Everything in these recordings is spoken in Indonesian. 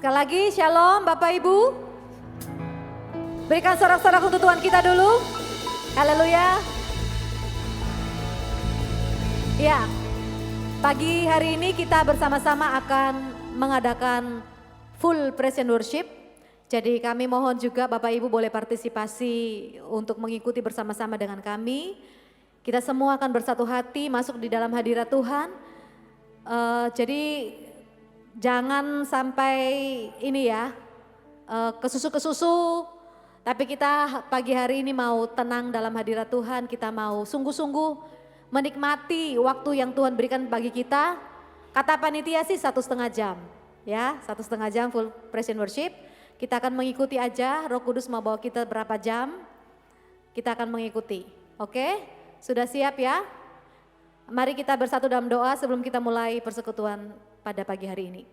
Sekali lagi, shalom Bapak Ibu. Berikan sorak-sorak untuk Tuhan kita dulu. Haleluya. Ya, pagi hari ini kita bersama-sama akan mengadakan full praise and worship. Jadi kami mohon juga Bapak Ibu boleh partisipasi untuk mengikuti bersama-sama dengan kami. Kita semua akan bersatu hati masuk di dalam hadirat Tuhan. Jadi jangan sampai ini ya, kesusu-kesusu. Tapi kita pagi hari ini mau tenang dalam hadirat Tuhan. Kita mau sungguh-sungguh menikmati waktu yang Tuhan berikan bagi kita. Kata panitia sih 1,5 jam. Ya, 1,5 jam full praise and worship. Kita akan mengikuti aja, Roh Kudus mau bawa kita berapa jam, kita akan mengikuti. Oke, sudah siap ya? Mari kita bersatu dalam doa sebelum kita mulai persekutuan pada pagi hari ini.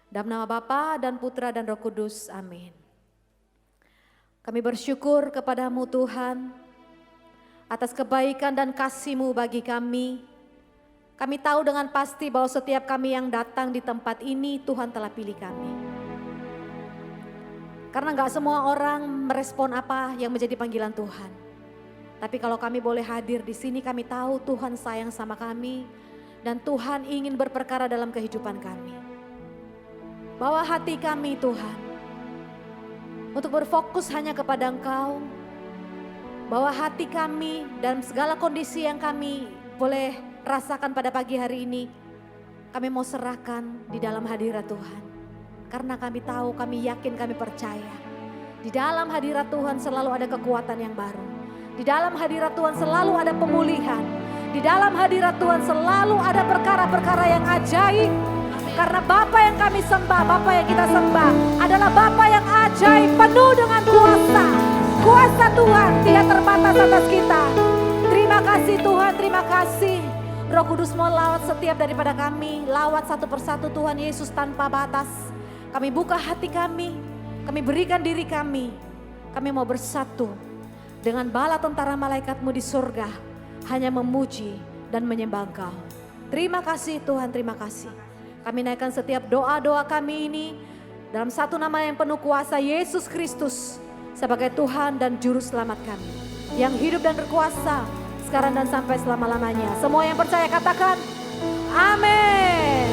Dalam nama Bapa dan Putra dan Roh Kudus, amin. Kami bersyukur kepadamu Tuhan, atas kebaikan dan kasih-Mu bagi kami. Kami tahu dengan pasti bahwa setiap kami yang datang di tempat ini, Tuhan telah pilih kami. Karena gak semua orang merespon apa yang menjadi panggilan Tuhan. Tapi kalau kami boleh hadir di sini, kami tahu Tuhan sayang sama kami. Dan Tuhan ingin berperkara dalam kehidupan kami. Bawa hati kami Tuhan, untuk berfokus hanya kepada Engkau. Bawa hati kami dalam segala kondisi yang kami boleh rasakan pada pagi hari ini. Kami mau serahkan di dalam hadirat Tuhan. Karena kami tahu, kami yakin, kami percaya. Di dalam hadirat Tuhan selalu ada kekuatan yang baru. Di dalam hadirat Tuhan selalu ada pemulihan. Di dalam hadirat Tuhan selalu ada perkara-perkara yang ajaib. Karena Bapa yang kami sembah, Bapa yang kita sembah adalah Bapa yang ajaib, penuh dengan kuasa. Kuasa Tuhan tidak terbatas atas kita. Terima kasih Tuhan, terima kasih. Roh Kudus mau lawat setiap daripada kami. Lawat satu persatu Tuhan Yesus tanpa batas. Kami buka hati kami berikan diri kami. Kami mau bersatu dengan bala tentara malaikat-Mu di surga. Hanya memuji dan menyembah Engkau. Terima kasih Tuhan, terima kasih. Kami naikkan setiap doa-doa kami ini dalam satu nama yang penuh kuasa, Yesus Kristus. Sebagai Tuhan dan Juru Selamat kami. Yang hidup dan berkuasa sekarang dan sampai selama-lamanya. Semua yang percaya katakan, amin.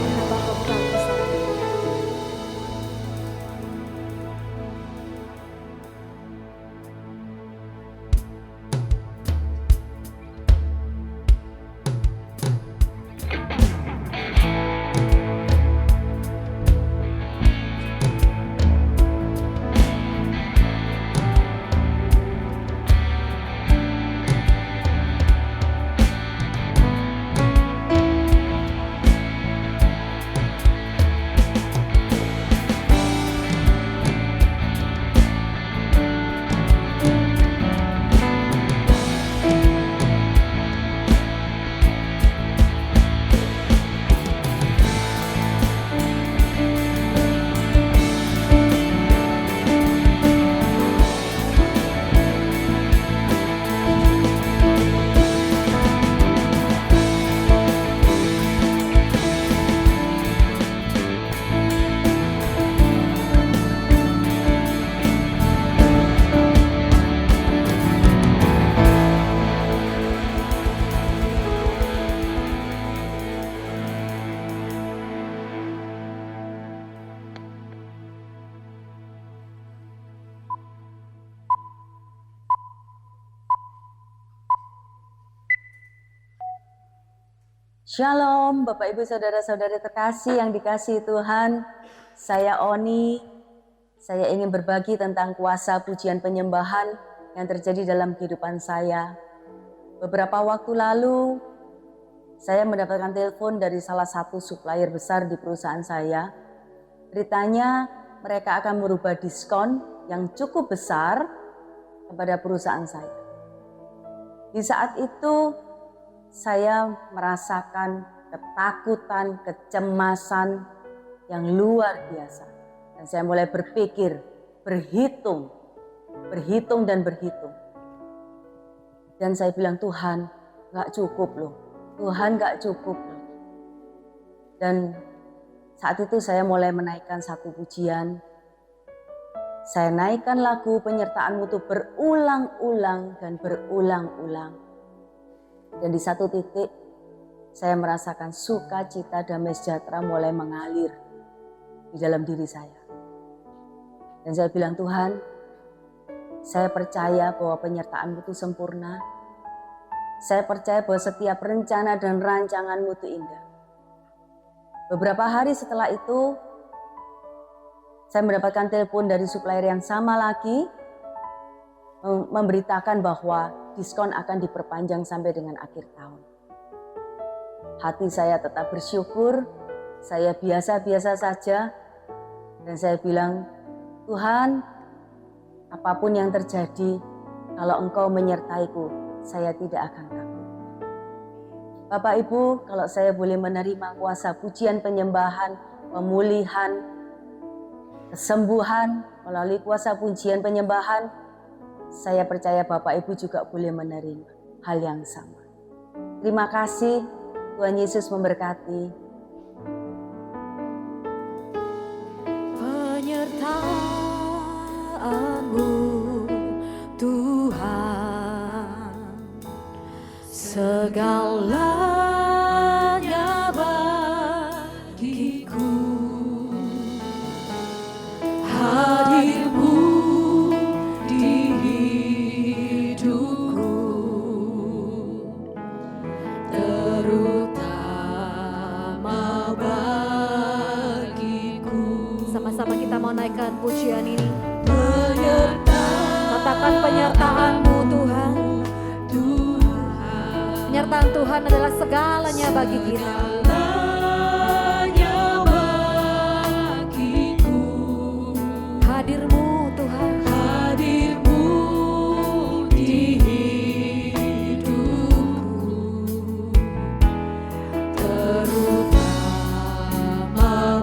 Shalom Bapak Ibu Saudara-saudari terkasih yang dikasihi Tuhan. Saya Oni. Saya ingin berbagi tentang kuasa pujian penyembahan yang terjadi dalam kehidupan saya. Beberapa waktu lalu saya mendapatkan telepon dari salah satu supplier besar di perusahaan saya. Beritanya mereka akan merubah diskon yang cukup besar kepada perusahaan saya. Di saat itu saya merasakan ketakutan, kecemasan yang luar biasa. Dan saya mulai berpikir, berhitung dan berhitung. Dan saya bilang, Tuhan gak cukup loh. Tuhan gak cukup loh. Dan Saat itu saya mulai menaikkan satu pujian. Saya naikkan lagu penyertaan-Mu itu berulang-ulang dan berulang-ulang. Dan di satu titik saya merasakan sukacita damai sejahtera mulai mengalir di dalam diri saya. Dan saya bilang, Tuhan, saya percaya bahwa penyertaan-Mu itu sempurna. Saya percaya bahwa setiap rencana dan rancangan-Mu itu indah. Beberapa hari setelah itu, saya mendapatkan telepon dari supplier yang sama lagi, memberitakan bahwa diskon akan diperpanjang sampai dengan akhir tahun. Hati saya tetap bersyukur, saya biasa-biasa saja, dan saya bilang, Tuhan, apapun yang terjadi, kalau Engkau menyertaiku, saya tidak akan takut. Bapak Ibu, kalau saya boleh menerima kuasa pujian penyembahan, pemulihan, kesembuhan melalui kuasa pujian penyembahan, saya percaya Bapak Ibu juga boleh menerima hal yang sama. Terima kasih, Tuhan Yesus memberkati. Penyertaan-Mu Tuhan, segalanya bagiku. Hadir-Mu di hidupku, terutama bagiku. Sama-sama kita mau naikkan pujian ini. Katakan penyertaan-Mu Tuhan. Penyertaan Tuhan adalah segalanya bagi kita. Hadir-Mu Tuhan, hadir-Mu di hidupku, terutama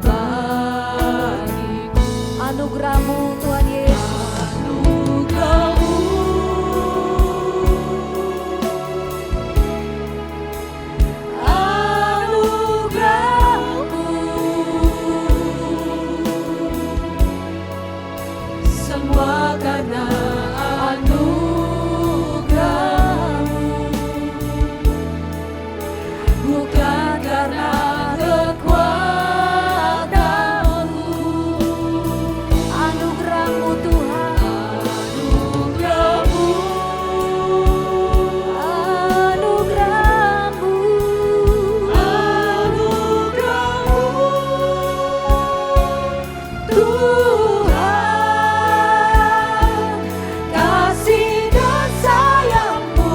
bagiku. Anugerah-Mu Tuhan Yesus, anugerah-Mu, anugerah-Mu, semua karena anugerah-Mu, bukan karena kekuatan-Mu. Anugerah-Mu Tuhan, anugerah-Mu, anugerah-Mu, anugerah-Mu Tuhan. Kasih dan sayang-Mu,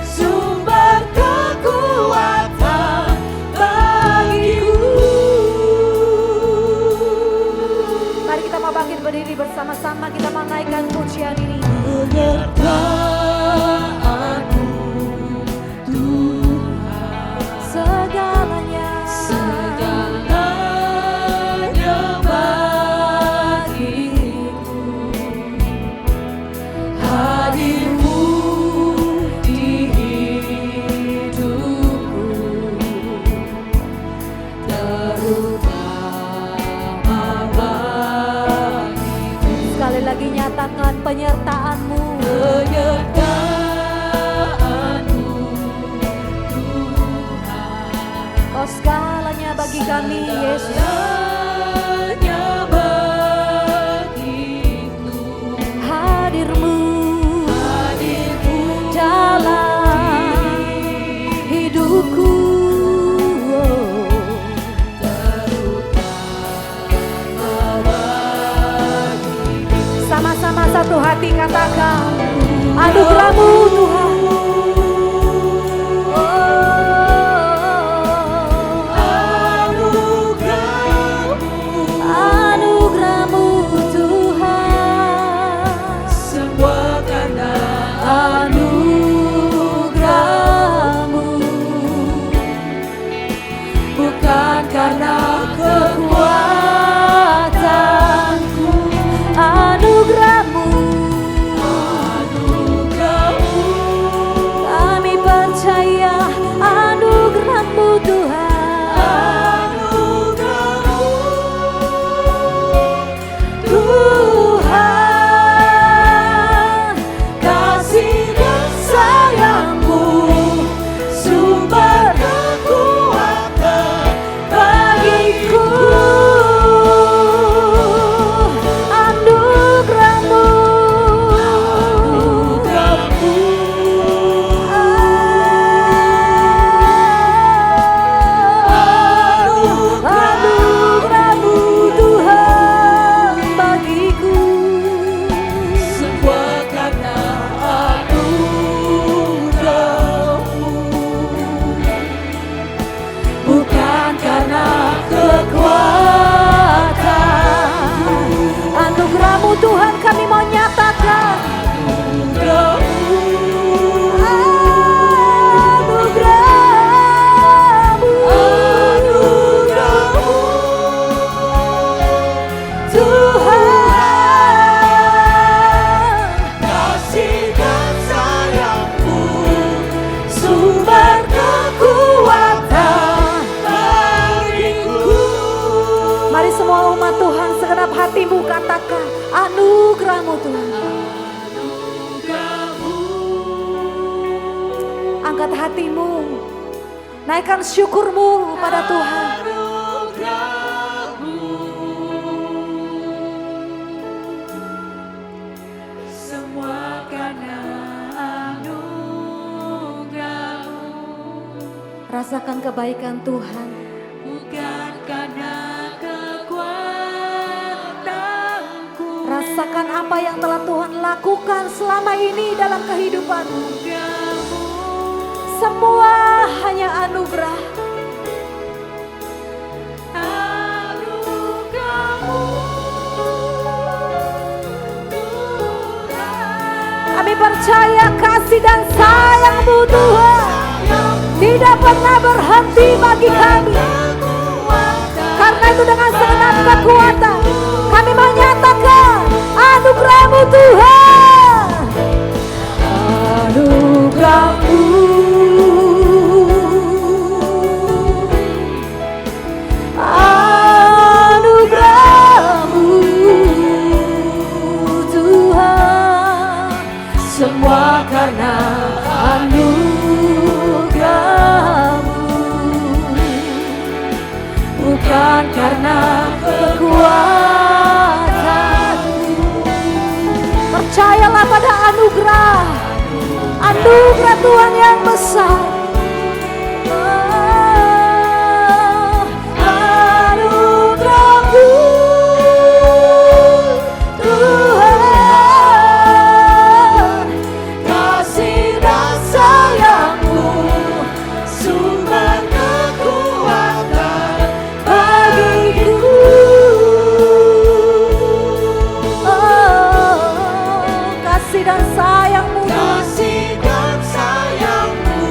sumber kekuatan bagiku. Mari kita mau bangkit berdiri bersama-sama, kita mau naikkan pujian ini. Penyertaan-Mu Tuhan, segalanya, segalanya bagiku. Hadir-Mu di hidupku, terutama bagiku. Sekali lagi nyatakan penyertaan-Mu, penyertaan-Mu Tuhan. Kau segalanya bagi kami Yesus. Segalanya bagiku. Hadir-Mu, hadir-Mu dalam hidupku, terutama bagiku. Sama-sama satu hati katakan, anugerah-Mu Tuhan. Anugerah-Mu Tuhan, semua karena anugerah-Mu, bukan karena kekuatanku. Anugerah-Mu, anugerah-Mu, hatimu. Naikkan syukurmu pada Tuhan. Semua karena anugerah-Mu. Rasakan kebaikan Tuhan. Bukan karena kekuatanku. Rasakan apa yang telah Tuhan lakukan selama ini dalam kehidupanmu. Semua hanya anugerah. Anugerah-Mu, Tuhan. Kami percaya kasih dan sayang-Mu Tuhan tidak pernah berhenti bagi kami. Karena itu dengan segenap kekuatan kami menyatakan anugerah-Mu Tuhan. Anugerah-Mu, anugerah-Mu Tuhan. Semua karena anugerah-Mu, bukan karena kekuatan-Mu. Percayalah pada anugerah Tuhan yang besar. Anugerah-Mu Tuhan, kasih dan sayang-Mu, sumber kekuatan bagiku. Kasih dan sayang-Mu, Kasih dan sayang-Mu,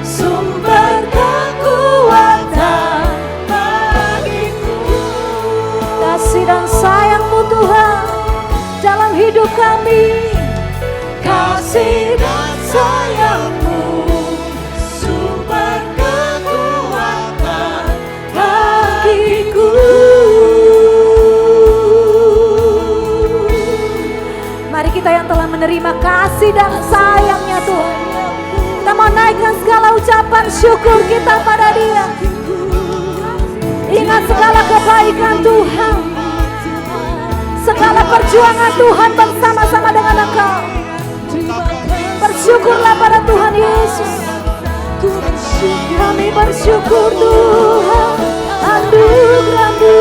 sumber kekuatan bagiku. kasih dan sayang-Mu Tuhan dalam hidup kami. Kasih dan sayang-Mu, sumber kekuatan Bagiku. Mari kita yang telah menerima kasih dan sayangnya Tuhan, kita mau naikkan segala ucapan syukur kita pada Dia. Ingat segala kebaikan Tuhan, segala perjuangan Tuhan bersama-sama dengan Engkau. Bersyukurlah pada Tuhan Yesus. Kami bersyukur Tuhan, anugerah-Mu,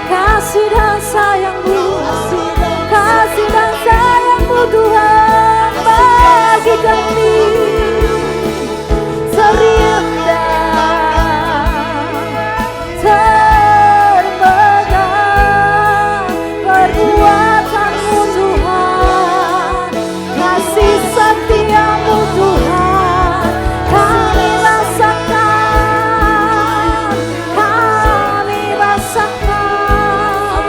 kasih dan sayang-Mu, kasih dan sayang-Mu Tuhan bagi kami terindah, termegang perbuatan-Mu Tuhan, kasih setia-Mu Tuhan kami rasakan, kami rasakan.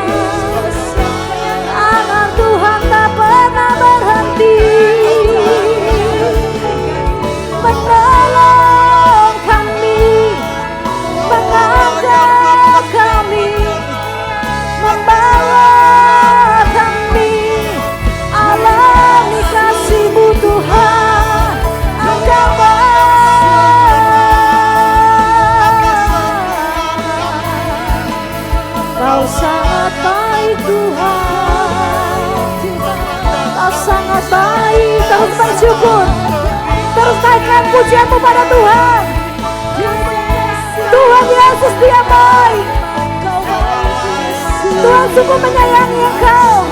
Tangan Tuhan tak pernah berhenti menolong kami, mengangkat kami, membawa kami alami kasih-Mu Tuhan. Engkau Kau sangat baik Tuhan, Kau sangat baik. Terus bersyukur, terus naikkan pujian-Mu pada Tuhan. Tuhan Yesus Dia baik, Tuhan sungguh menyayangi engkau.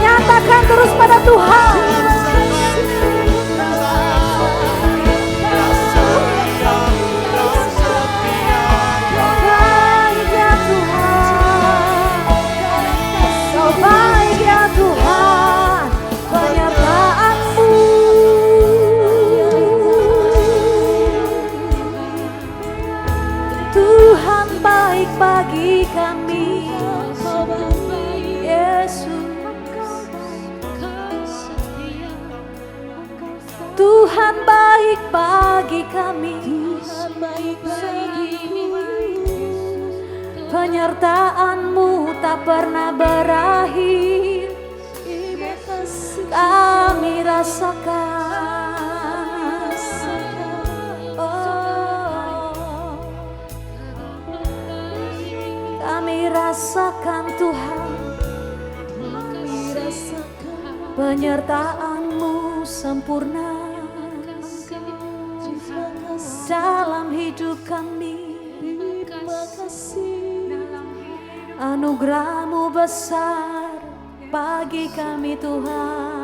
Nyatakan terus pada Tuhan. Baik ya Tuhan, Kau baik ya Tuhan, penyertaan-Mu. Tuhan baik bagi kami, Yesus. Tuhan baik bagi kami, penyertaan-Mu tak pernah berakhir. rasakan. Oh, kami rasakan Tuhan, penyertaan-Mu sempurna dalam hidup kami. Anugerah-Mu besar bagi kami Tuhan.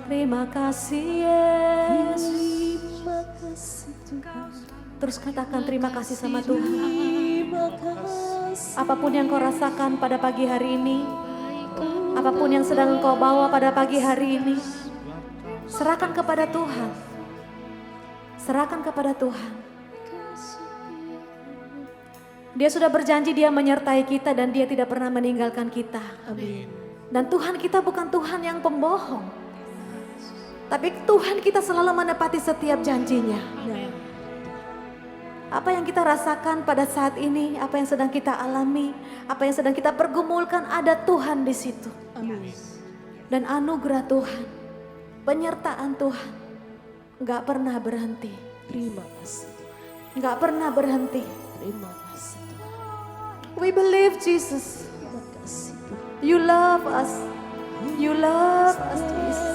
Terima kasih Yesus. Terus katakan terima kasih sama Tuhan. Apapun yang kau rasakan pada pagi hari ini, apapun yang sedang kau bawa pada pagi hari ini, serahkan kepada Tuhan. Serahkan kepada Tuhan. Dia sudah berjanji Dia menyertai kita dan Dia tidak pernah meninggalkan kita. Amin. Dan Tuhan kita bukan Tuhan yang pembohong. Tapi Tuhan kita selalu menepati setiap janjinya. Apa yang kita rasakan pada saat ini, apa yang sedang kita alami, apa yang sedang kita pergumulkan, ada Tuhan di situ. Amin. Dan anugerah Tuhan, penyertaan Tuhan, gak pernah berhenti. Terima kasih. Gak pernah berhenti. Terima kasih. We believe Jesus. Terima kasih. You love us. You love us, Jesus.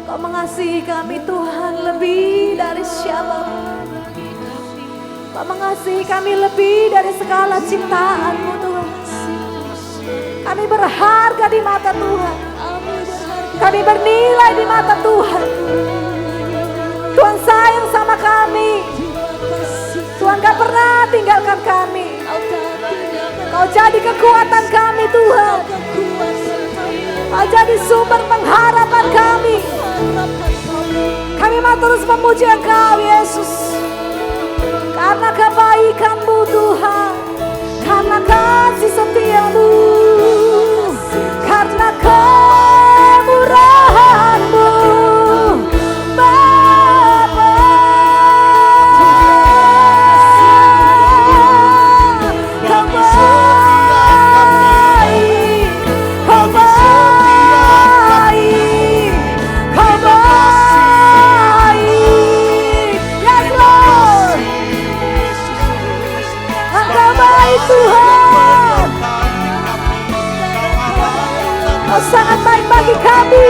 Kau mengasihi kami Tuhan lebih dari siapapun. Kau mengasihi kami lebih dari segala ciptaan-Mu Tuhan. Kami berharga di mata Tuhan. Kami bernilai di mata Tuhan. Tuhan sayang sama kami. Tuhan gak pernah tinggalkan kami. Kau jadi kekuatan kami Tuhan. Kau jadi sumber pengharapan kami. Kami mau terus memuji Engkau Yesus. Karena kebaikan-Mu Tuhan. Karena kasih setia-Mu. Karena kemurahan-Mu Bapa. Kau baik, Kau baik, Kau baik. Yes Lord, Engkau baik Tuhan. Kau sangat baik bagi kami.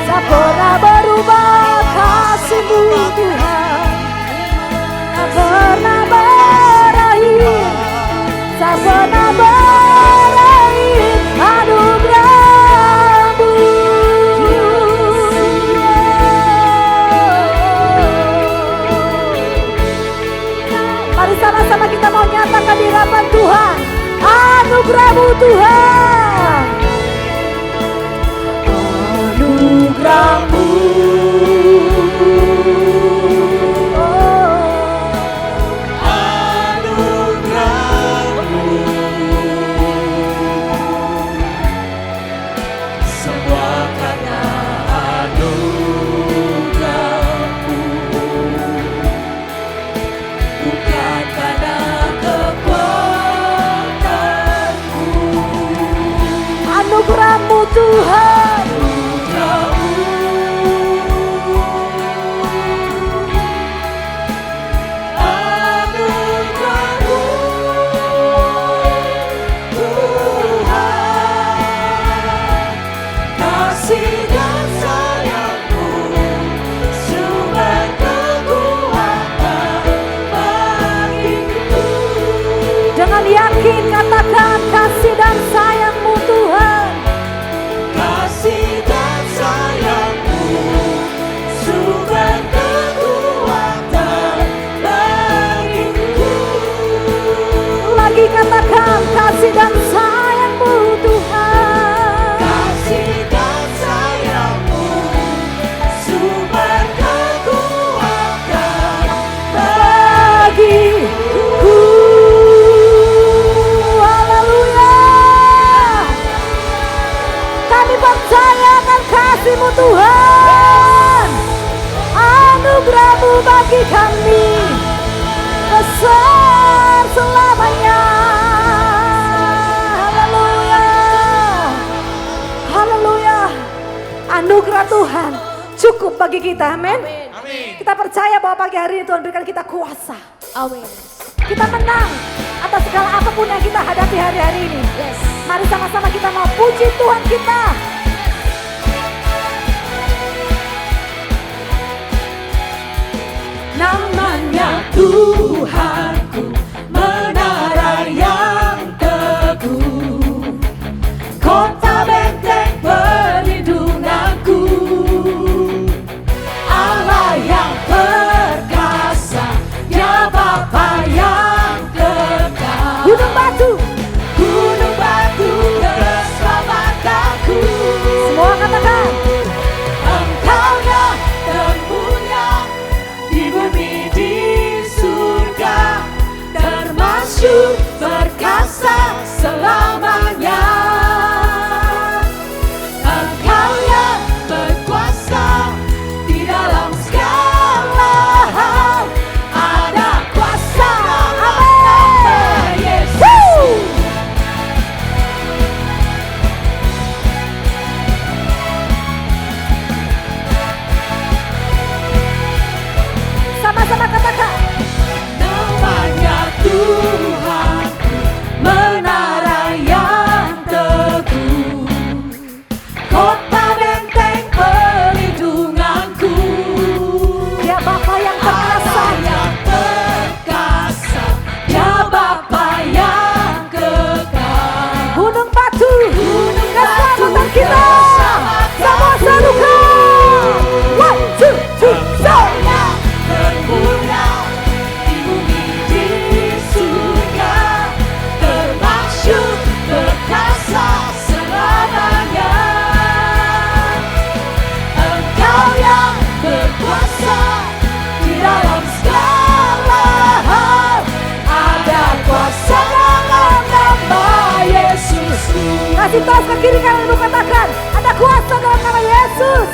Tak pernah berubah kasih-Mu Tuhan. Tak pernah berakhir. Tak pernah berakhir anugerah-Mu. Mari sama-sama kita mau nyatakan di hadapan Tuhan. Anugerah-Mu Tuhan. Anugerah-Mu. Semua karena anugerah-Mu, bukan karena kekuatanku. Anugerah-Mu Tuhan. Dengan yakin katakan kasih dan sayang-Mu Tuhan. Kasih dan sayang-Mu, sumber kekuatan bagiku. Lagi katakan kasih dan sayang-Mu Tuhan. Kasih dan sayang-Mu, sumber kekuatan Bagiku. Haleluya. Kami percaya akan kasih-Mu Tuhan. Anugerah-Mu bagi kami besar selamanya. bagi kita, amin. Amin. Kita percaya bahwa pagi hari ini Tuhan berikan kita kuasa. Amin. Kita menang atas segala apapun yang kita hadapi hari-hari ini. Yes. Mari sama-sama kita mau puji Tuhan kita. Namanya Tuhanku, menara yang teguh, kota benteng perlindunganku, Allah yang perkasa, Dia Bapa yang kekal. Gunung batu. Gunung batu keselamatanku. Semua katakan. Engkau yang termulia di bumi di surga, termasyur perkasa selamanya. Engkau yang berkuasa di dalam segala hal, ada kuasa dalam nama Yesus. Sama-sama katakan. Namanya Tuhanku, menara yang teguh, kota benteng perlindunganku, Dia Bapa yang perkasa. Allah yang perkasa, Dia Bapa yang kekal. Gunung batu. Gunung Keselamatan batu kita. Semua serukan. 1, 2, 3, Engkau yang termulia di bumi di surga, termasyur perkasa selamanya. Engkau yang berkuasa di dalam segala hal, ada kuasa dalam nama Yesus. Kasih tos ke kiri kanan, lu katakan. Ada kuasa dalam nama Yesus.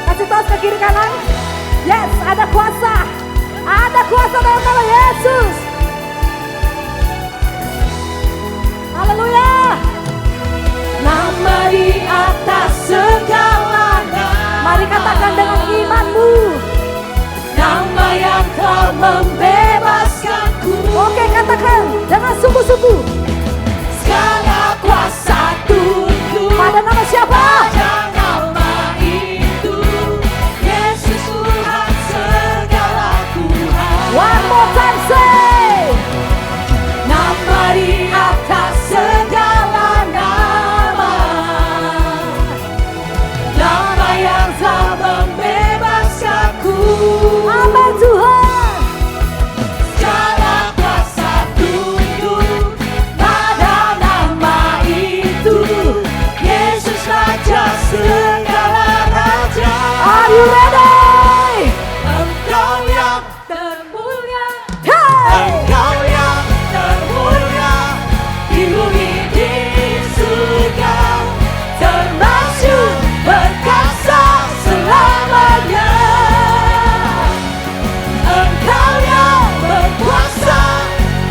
Kasih tos ke kiri kanan. Yes, ada kuasa. Ada kuasa dalam nama Yesus. Haleluya. Nama di atas segala nama. Mari katakan dengan imanmu. Nama yang telah membebaskanku. Oke, katakan dengan sungguh-sungguh. Segala kuasa tunduk Pada nama siapa? pada nama itu, Yesus Tuhan segala Tuhan. One more time say. Nama di atas segala nama, nama yang telah membebaskanku. Amin Tuhan. Segala kuasa tunduk pada nama itu, Yesus Raja segala raja. Are you ready? Engkau yang termulia, Hey! Engkau yang termulia di bumi di surga, termasyur perkasa selamanya. Engkau yang berkuasa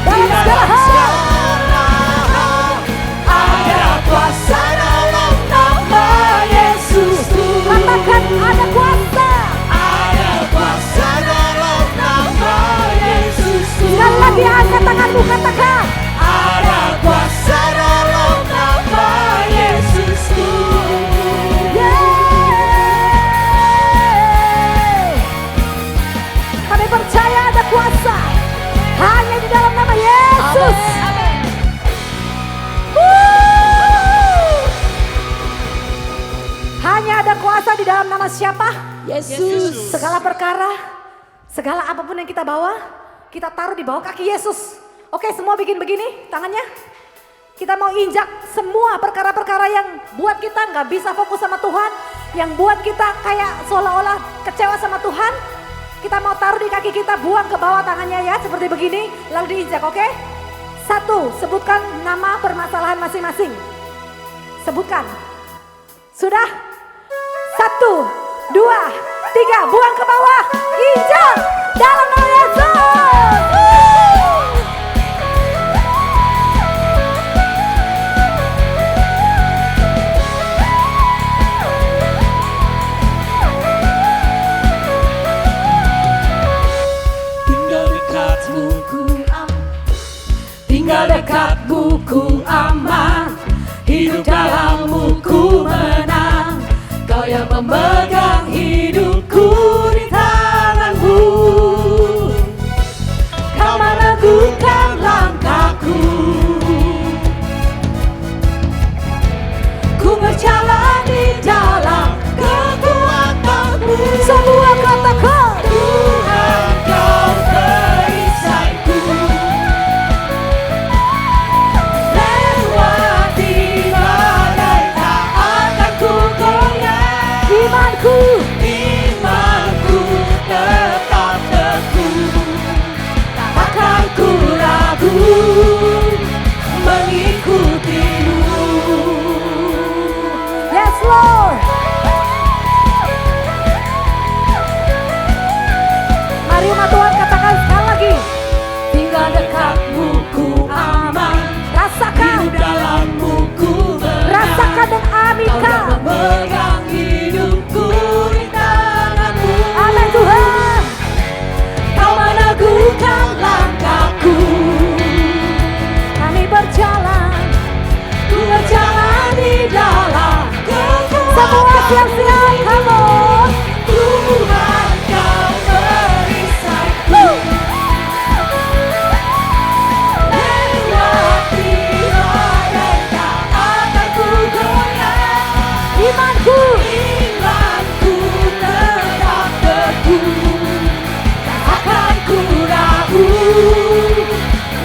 di dalam segala hal, ada kuasa dalam nama Yesus. Katakan ada kuasa. Ada kuasa dalam nama Yesus. Sekali lagi angkat tanganmu, katakan. Ada kuasa dalam nama Yesusku. Yeay. Kami percaya ada kuasa hanya di dalam nama Yesus. Wuh. Hanya ada kuasa di dalam nama siapa? Yesus. Segala perkara, segala apapun yang kita bawa, kita taruh di bawah kaki Yesus. Oke, semua bikin begini tangannya. Kita mau injak semua perkara-perkara yang buat kita nggak bisa fokus sama Tuhan, yang buat kita kayak seolah-olah kecewa sama Tuhan. Kita mau taruh di kaki kita, buang ke bawah tangannya ya, seperti begini, lalu diinjak, oke? 1, sebutkan nama permasalahan masing-masing. Sebutkan. Sudah? 1, 2, 3, buang ke bawah, injak dalam nama Yesus. dekatmu ku aman, tinggal dekatmu ku aman, hidup dalammu ku menang. Kau yang memegang hidupku di tanganmu, kau meneguhkan langkahku. Ku berjalan di dalam kekuatanmu. Semua katakan, Tuhan kau perisaiku. Lewati badai tak akan ku goyah. Imanku tetap teguh, tak akan ku ragu mengikutimu. Yes Lord. Mari umat Tuhan katakan sekali lagi. Tinggal dekatmu ku aman, rasakan hidup dalammu ku menang. Rasakan dan aminkan. Kau yang memegang hidupku di tanganmu. Amin Tuhan. Kau meneguhkan langkahku. Kami berjalan, ku berjalan di dalam kekuatan. Semua siap-siap kamu. Tuhan kau perisaiku. Lewati badai tak akan ku goyah. Imanku tetap teguh, tak akan ku ragu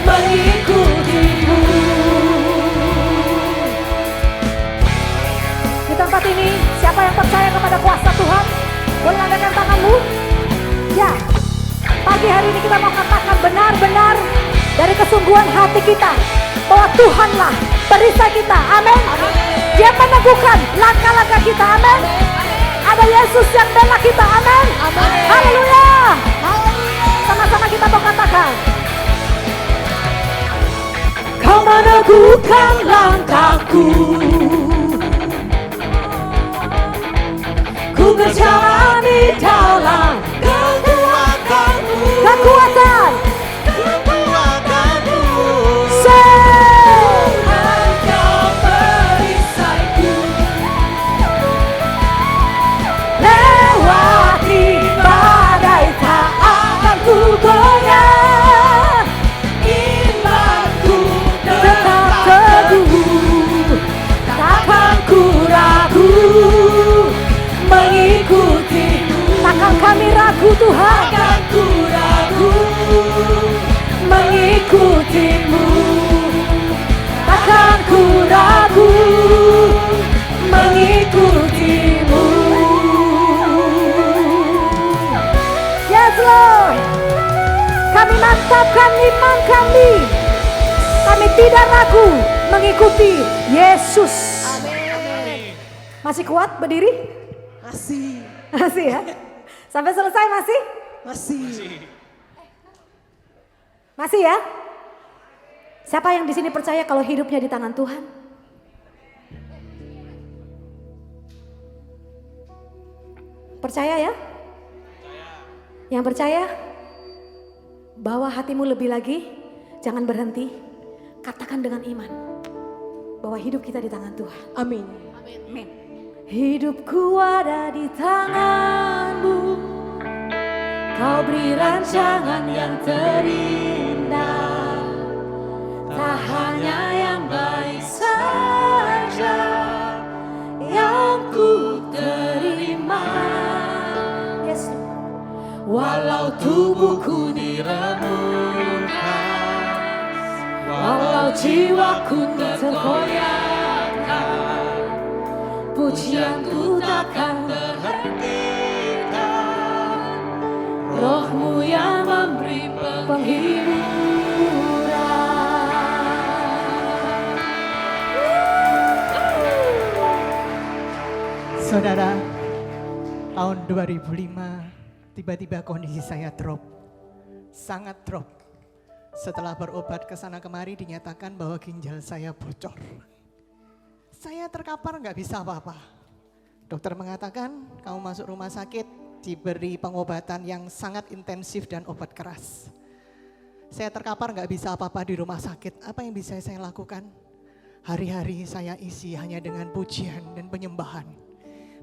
mengikutimu. Di tempat ini, siapa yang percaya kepada kuasa Tuhan? Boleh angkat tanganmu? Ya, pagi hari ini kita mau katakan benar-benar dari kesungguhan hati kita bahwa Tuhanlah perisai kita. Amin. Dia meneguhkan langkah-langkah kita. Amin. Ada Yesus yang bela kita. Amin. Haleluya. Sama-sama kita mau katakan. Kau meneguhkan langkahku. Ku berjalan di dalam kekuatanmu. Kekuatan. Tuhan kau perisaiku. Lewati badai tak akan ku goyah. Imanku tetap teguh, takkan ku ragu mengikutimu. Takkan kami ragu Tuhan. Takkan ku ragu mengikutimu. Takkan ku ragu mengikutimu. Yes Lord. Kami mantapkan iman kami. Kami tidak ragu mengikuti Yesus. Amin. Masih kuat berdiri? Masih. Masih ya? Sampai selesai masih? Masih. Masih ya? Siapa yang di sini percaya kalau hidupnya di tangan Tuhan? Percaya ya? Yang percaya? Bawa hatimu lebih lagi, jangan berhenti. Katakan dengan iman bahwa hidup kita di tangan Tuhan. Amin. Amin. Hidupku ada di tangan-Mu. Kau beri rancangan yang terindah, tak hanya yang baik saja yang ku terima. Yes. Walau tubuhku diremukkan, walau jiwaku tergoyahkan, pujianku takkan terhentikan. Roh-Mu yang memberi penghiburan. Saudara, tahun 2005 tiba-tiba kondisi saya drop. Sangat drop. Setelah berobat ke sana kemari dinyatakan bahwa ginjal saya bocor. Saya terkapar nggak bisa apa-apa. Dokter mengatakan kamu masuk rumah sakit, diberi pengobatan yang sangat intensif dan obat keras. Saya terkapar nggak bisa apa-apa di rumah sakit. Apa yang bisa saya lakukan? Hari-hari saya isi hanya dengan pujian dan penyembahan.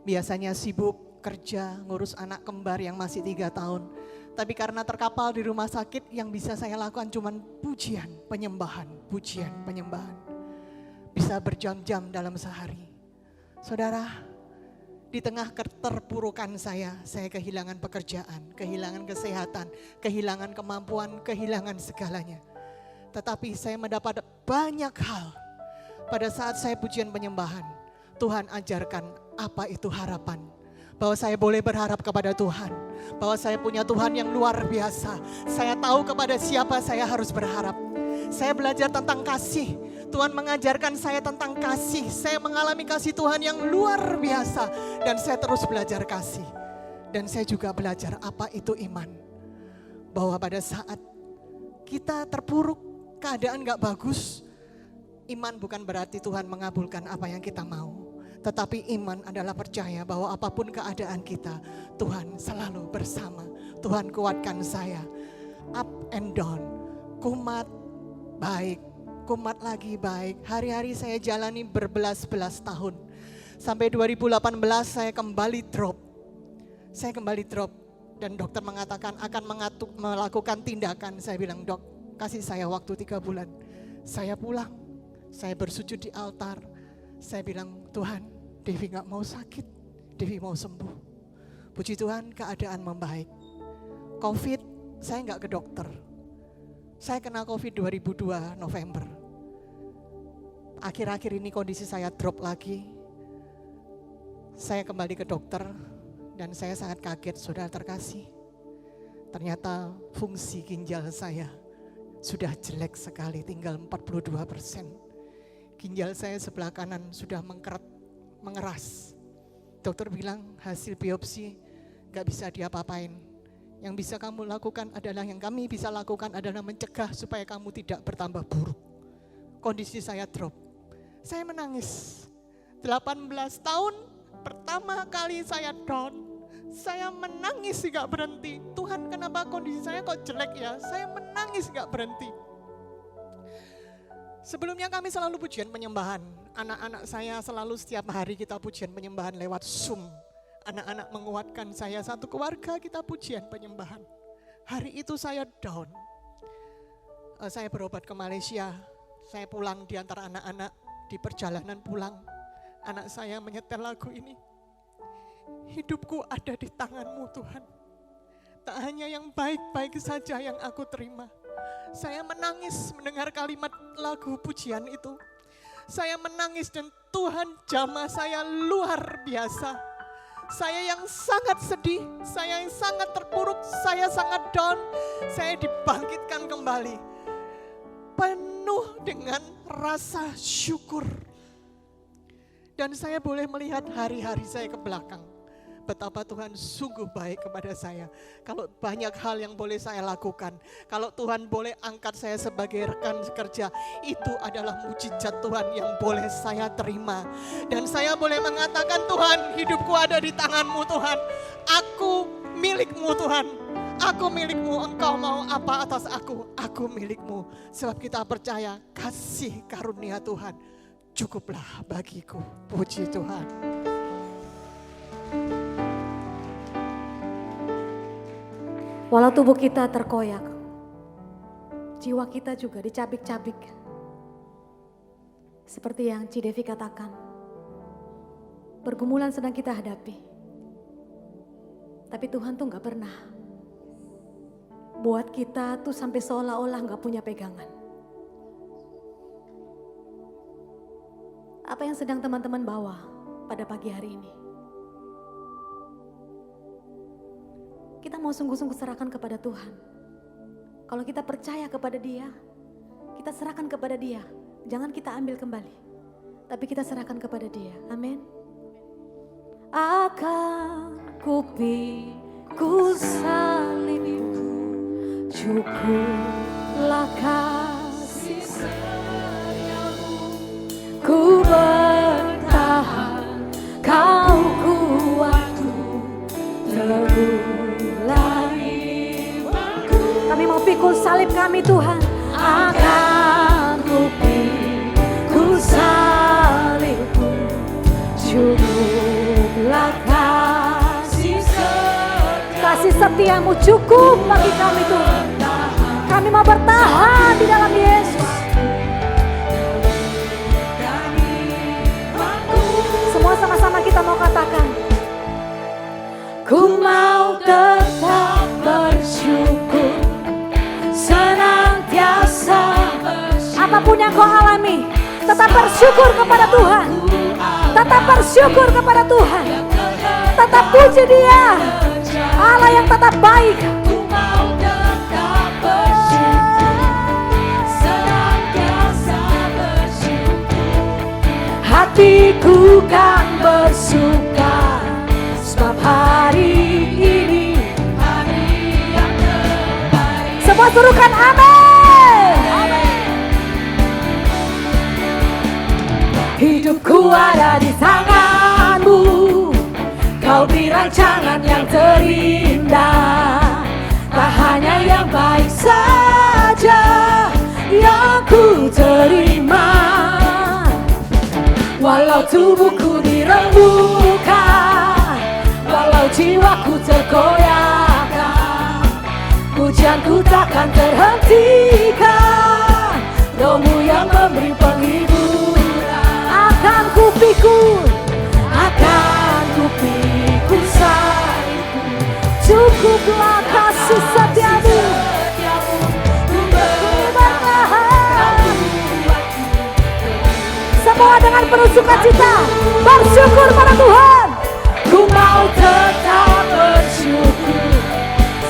Biasanya sibuk kerja, ngurus anak kembar yang masih 3 tahun. Tapi karena terkapar di rumah sakit, yang bisa saya lakukan cuma pujian, penyembahan, pujian, penyembahan. Bisa berjam-jam dalam sehari. Saudara, di tengah keterpurukan saya kehilangan pekerjaan, kehilangan kesehatan, kehilangan kemampuan, kehilangan segalanya. Tetapi saya mendapat banyak hal pada saat saya pujian penyembahan. Tuhan ajarkan apa itu harapan. Bahwa saya boleh berharap kepada Tuhan. Bahwa saya punya Tuhan yang luar biasa. Saya tahu kepada siapa saya harus berharap. Saya belajar tentang kasih. Tuhan mengajarkan saya tentang kasih. Saya mengalami kasih Tuhan yang luar biasa. Dan saya terus belajar kasih. Dan saya juga belajar apa itu iman. Bahwa pada saat kita terpuruk, keadaan gak bagus, iman bukan berarti Tuhan mengabulkan apa yang kita mau. Tetapi iman adalah percaya bahwa apapun keadaan kita, Tuhan selalu bersama. Tuhan kuatkan saya. Up and down, kumat, baik, kumat lagi baik. Hari-hari saya jalani berbelas-belas tahun. Sampai 2018 saya kembali drop. Saya kembali drop dan dokter mengatakan akan melakukan tindakan. Saya bilang, dok, kasih saya waktu 3 bulan. Saya pulang, saya bersujud di altar. Saya bilang, Tuhan, Devi gak mau sakit, Devi mau sembuh. Puji Tuhan, keadaan membaik. COVID, saya gak ke dokter. Saya kena COVID 2002 November. Akhir-akhir ini kondisi saya drop lagi. Saya kembali ke dokter dan saya sangat kaget, saudara terkasih. Ternyata fungsi ginjal saya sudah jelek sekali, tinggal 42%. Ginjal saya sebelah kanan sudah mengkeret, mengeras. Dokter bilang hasil biopsi gak bisa diapa-apain. Yang bisa kamu lakukan adalah, yang kami bisa lakukan adalah mencegah supaya kamu tidak bertambah buruk. Kondisi saya drop. Saya menangis. 18 tahun pertama kali saya down. Saya menangis gak berhenti. Tuhan, kenapa kondisi saya kok jelek ya? Saya menangis gak berhenti. Sebelumnya kami selalu pujian penyembahan. Anak-anak saya selalu setiap hari kita pujian penyembahan lewat Zoom. Anak-anak menguatkan saya, satu keluarga kita pujian penyembahan. Hari itu saya down. Saya berobat ke Malaysia. Saya pulang di antara anak-anak, di perjalanan pulang. Anak saya menyetel lagu ini. Hidupku ada di tangan-Mu Tuhan. Tak hanya yang baik-baik saja yang aku terima. Saya menangis mendengar kalimat lagu pujian itu. Saya menangis dan Tuhan jamah saya luar biasa. Saya yang sangat sedih, saya yang sangat terpuruk, saya sangat down, saya dibangkitkan kembali. Penuh dengan rasa syukur. Dan saya boleh melihat hari-hari saya ke belakang. Betapa Tuhan sungguh baik kepada saya. Kalau banyak hal yang boleh saya lakukan. Kalau Tuhan boleh angkat saya sebagai rekan kerja. Itu adalah mujizat Tuhan yang boleh saya terima. Dan saya boleh mengatakan, Tuhan, hidupku ada di tangan-Mu Tuhan. Aku milik-Mu Tuhan. Aku milik-Mu, Engkau mau apa atas aku? Aku milik-Mu. Sebab kita percaya kasih karunia Tuhan cukuplah bagiku. Puji Tuhan. Walau tubuh kita terkoyak, jiwa kita juga dicabik-cabik. Seperti yang Cidevi katakan, pergumulan sedang kita hadapi. Tapi Tuhan tuh gak pernah buat kita tuh sampai seolah-olah gak punya pegangan. Apa yang sedang teman-teman bawa pada pagi hari ini? Kita mau sungguh-sungguh serahkan kepada Tuhan. Kalau kita percaya kepada Dia, kita serahkan kepada Dia. Jangan kita ambil kembali, tapi kita serahkan kepada Dia. Amin. Akan ku salibmu, cukuplah kasih sayang-Mu. Ku bertahan, Kau kuatku, teguh. Kami mau pikul pikul salib kami Tuhan. Akan ku pikul salibmu, cukuplah kasih setiamu cukup bagi kami Tuhan. Kami mau bertahan di dalam Yesus. Semua sama-sama kita mau katakan, ku mau tetap bersyukur, senantiasa apapun yang kau alami, tetap bersyukur kepada Tuhan. Tetap bersyukur kepada Tuhan. Tetap puji Dia, Allah yang tetap baik. Hatiku kan bersuka, sebab hari ini hari yang terbaik. Semua suruhkan amin. Hidupku ada di tangan-Mu, Kau beri rancangan yang terindah. Tak hanya yang baik saja yang ku terima. Walau tubuhku dirembukan, walau jiwaku tergoyahkan, pujianku takkan terhentikan. Roh-Mu yang memberi penghiburan. Akan ku pikul salibmu, cukuplah kasih setiamu. Semua dengan penuh sukacita bersyukur pada Tuhan. Ku mau tetap bersyukur,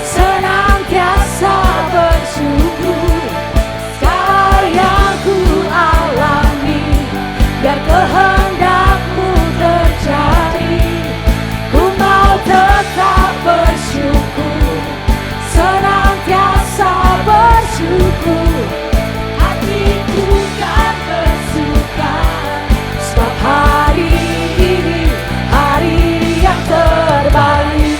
senantiasa bersyukur. Segala yang ku alami, biar kehendak-Mu terjadi. Ku mau tetap bersyukur, senantiasa bersyukur. Hatiku kan bersuka, sebab hari ini hari yang terbaik.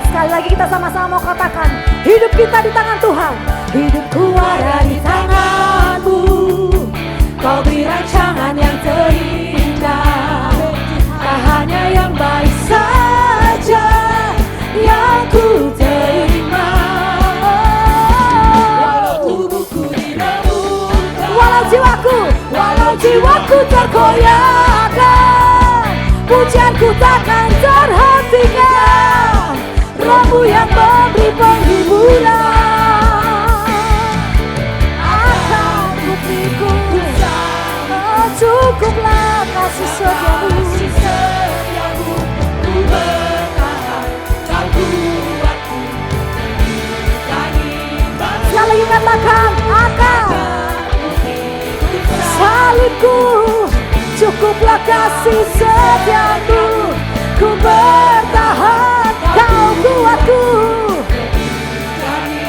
Sekali lagi kita sama-sama mau katakan, hidup kita di tangan Tuhan. Hidupku ada di tangan-Mu, Kau beri rancangan yang terindah. Tak hanya yang baik saja yang ku terima. Walau tubuhku dirembukan, walau jiwaku tergoyahkan, pujianku takkan terhentikan. Roh-Mu yang memberi penghiburan. Akan ku pikul, oh, cukuplah kasih setiamu. Ku bertahan, Kau buatku sekali lagi katakan, akan salibku, cukuplah kasih setiamu. Ku bertahan, Kau kuatku.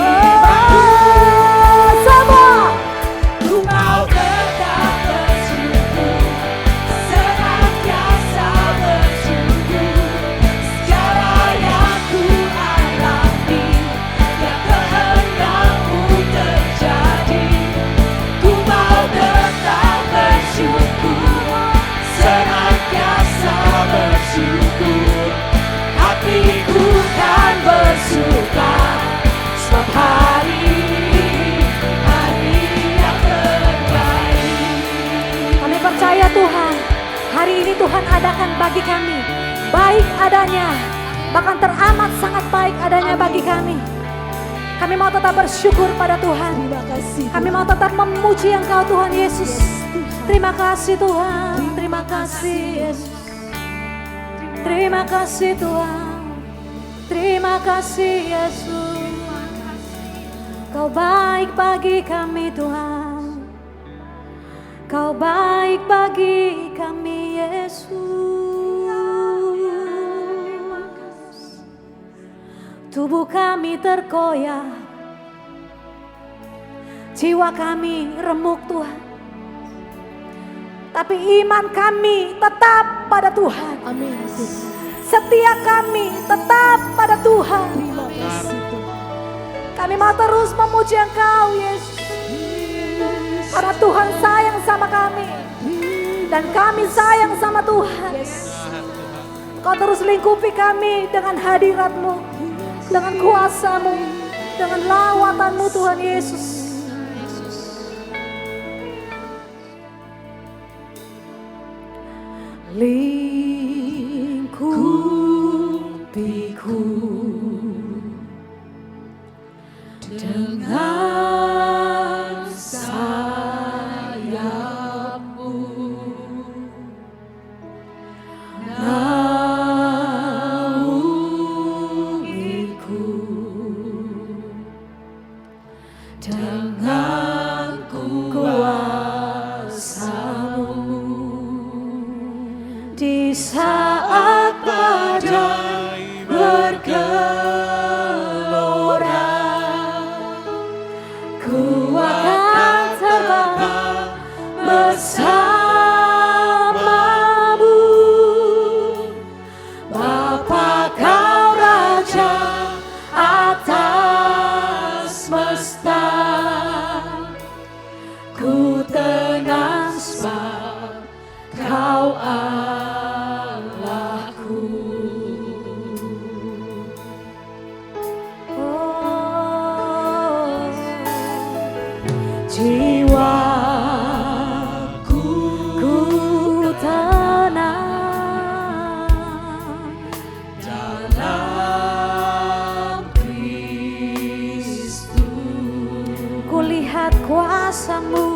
Oh, semua. Ku mau tetap bersyukur, senantiasa bersyukur. Segala yang ku alami, biar kehendak-Mu terjadi. Ku mau tetap bersyukur, senantiasa bersyukur. Hatiku kan bersuka, sebab hari yang terbaik. Kami percaya Tuhan, hari ini Tuhan adakan bagi kami baik adanya, bahkan teramat sangat baik adanya bagi kami. Kami mau tetap bersyukur pada Tuhan. Kami mau tetap memuji Engkau Tuhan Yesus. Terima kasih Tuhan, terima kasih Yesus. Terima kasih Tuhan, terima kasih Yesus. Kau baik bagi kami Tuhan, Kau baik bagi kami Yesus. Tubuh kami terkoyak, jiwa kami remuk Tuhan, tapi iman kami tetap pada Tuhan. Amin. Setia kami tetap pada Tuhan. Kami mau terus memuji Engkau Yesus. Karena Tuhan sayang sama kami. Dan kami sayang sama Tuhan. Kau terus lingkupi kami dengan hadirat-Mu, dengan kuasa-Mu, dengan lawatan-Mu Tuhan Yesus. Lingkupiku dengan sayap-Mu, naungiku dengan kuasa-Mu. Di saat badai bergelora, ku akan terbang bersama-Mu. Bapa Kau Raja atas semesta, ku tenang sebab Kau Allahku. Oh, jiwaku ku tenang dalam Kristus. Kulihat kuasa-Mu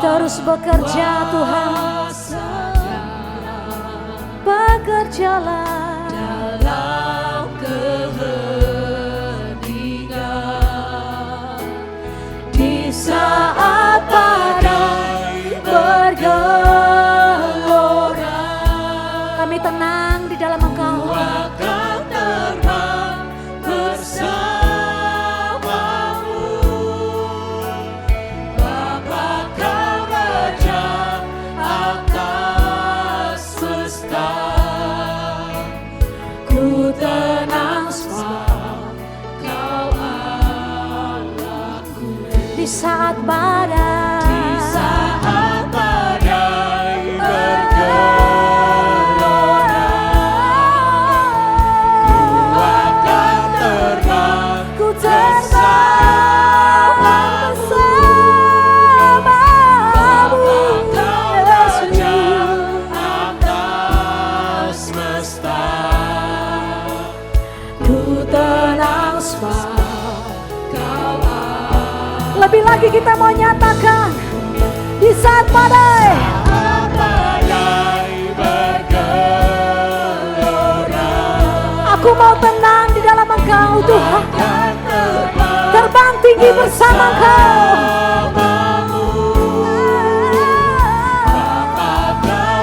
terus bekerja Tuhan. Bekerjalah dalam keheningan. Di saat badai bergelora, kami tenang di dalam Engkau. Akan terbang bersama-Mu. Bapa Kau Raja atas semesta, ku tenang sebab Kau Allahku. Di saat badai bergelora, ku akan terbang bersama-Mu. Atas semesta, ku tenang sebab Kau Allah. Lebih lagi kita mau nyatakan di saat badai bergelora, aku mau tenang di dalam Engkau Tuhan. Terbang tinggi bersama Engkau.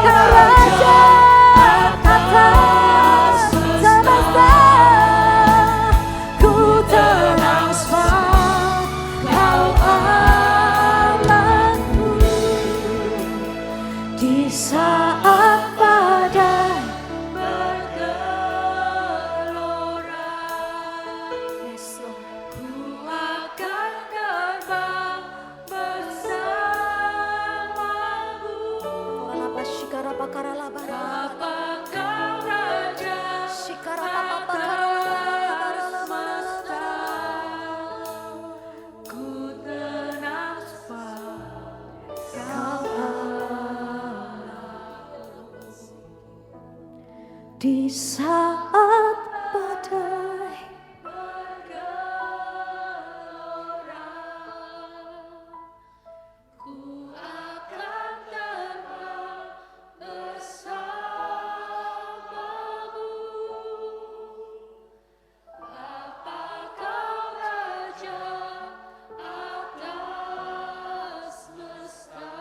Kau Raja atas semesta, ku tenang sebab Kau Allahku. Di saat badai bergelora, yes, Lord, ku akan terbang bersama-Mu. Bapa Kau Raja atas semesta, ku tenang sebab Kau Allahku. Di saat badai bergelora, ku akan terbang bersama-Mu. Bapa Kau Raja atas semesta,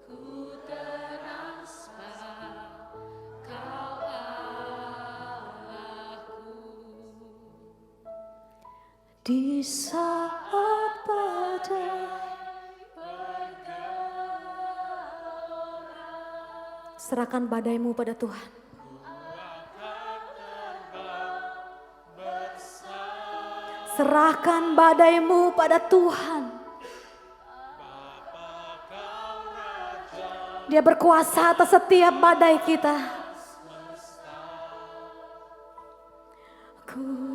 ku tenang sebab Kau Allahku. Di saat badai bergelora, serahkan badaimu pada Tuhan. Serahkan badaimu pada Tuhan. Dia berkuasa atas setiap badai kita. Ku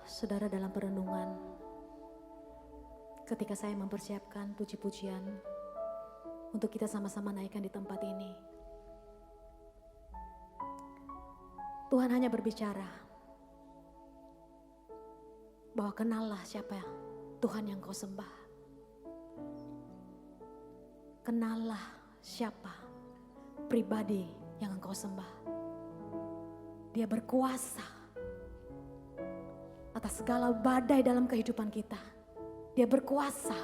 Saudara, dalam perenungan, ketika saya mempersiapkan puji-pujian untuk kita sama-sama naikkan di tempat ini, Tuhan hanya berbicara bahwa kenallah siapa Tuhan yang kau sembah. Kenallah siapa pribadi yang engkau sembah. Dia berkuasa atas segala badai dalam kehidupan kita. Dia berkuasa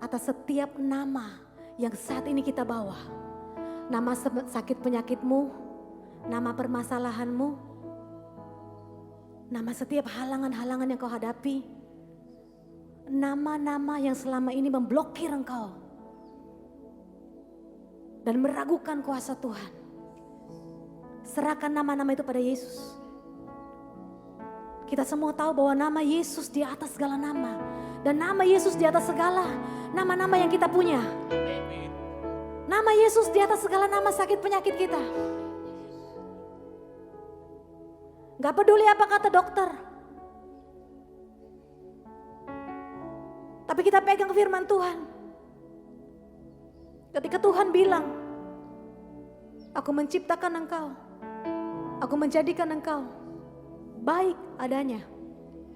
atas setiap nama yang saat ini kita bawa. Nama sakit penyakitmu, nama permasalahanmu, nama setiap halangan-halangan yang kau hadapi, nama-nama yang selama ini memblokir engkau dan meragukan kuasa Tuhan. Serahkan nama-nama itu pada Yesus. Kita semua tahu bahwa nama Yesus di atas segala nama. Dan nama Yesus di atas segala nama-nama yang kita punya. Nama Yesus di atas segala nama sakit penyakit kita. Gak peduli apa kata dokter. Tapi kita pegang firman Tuhan. Ketika Tuhan bilang, aku menciptakan engkau. Aku menjadikan engkau baik adanya,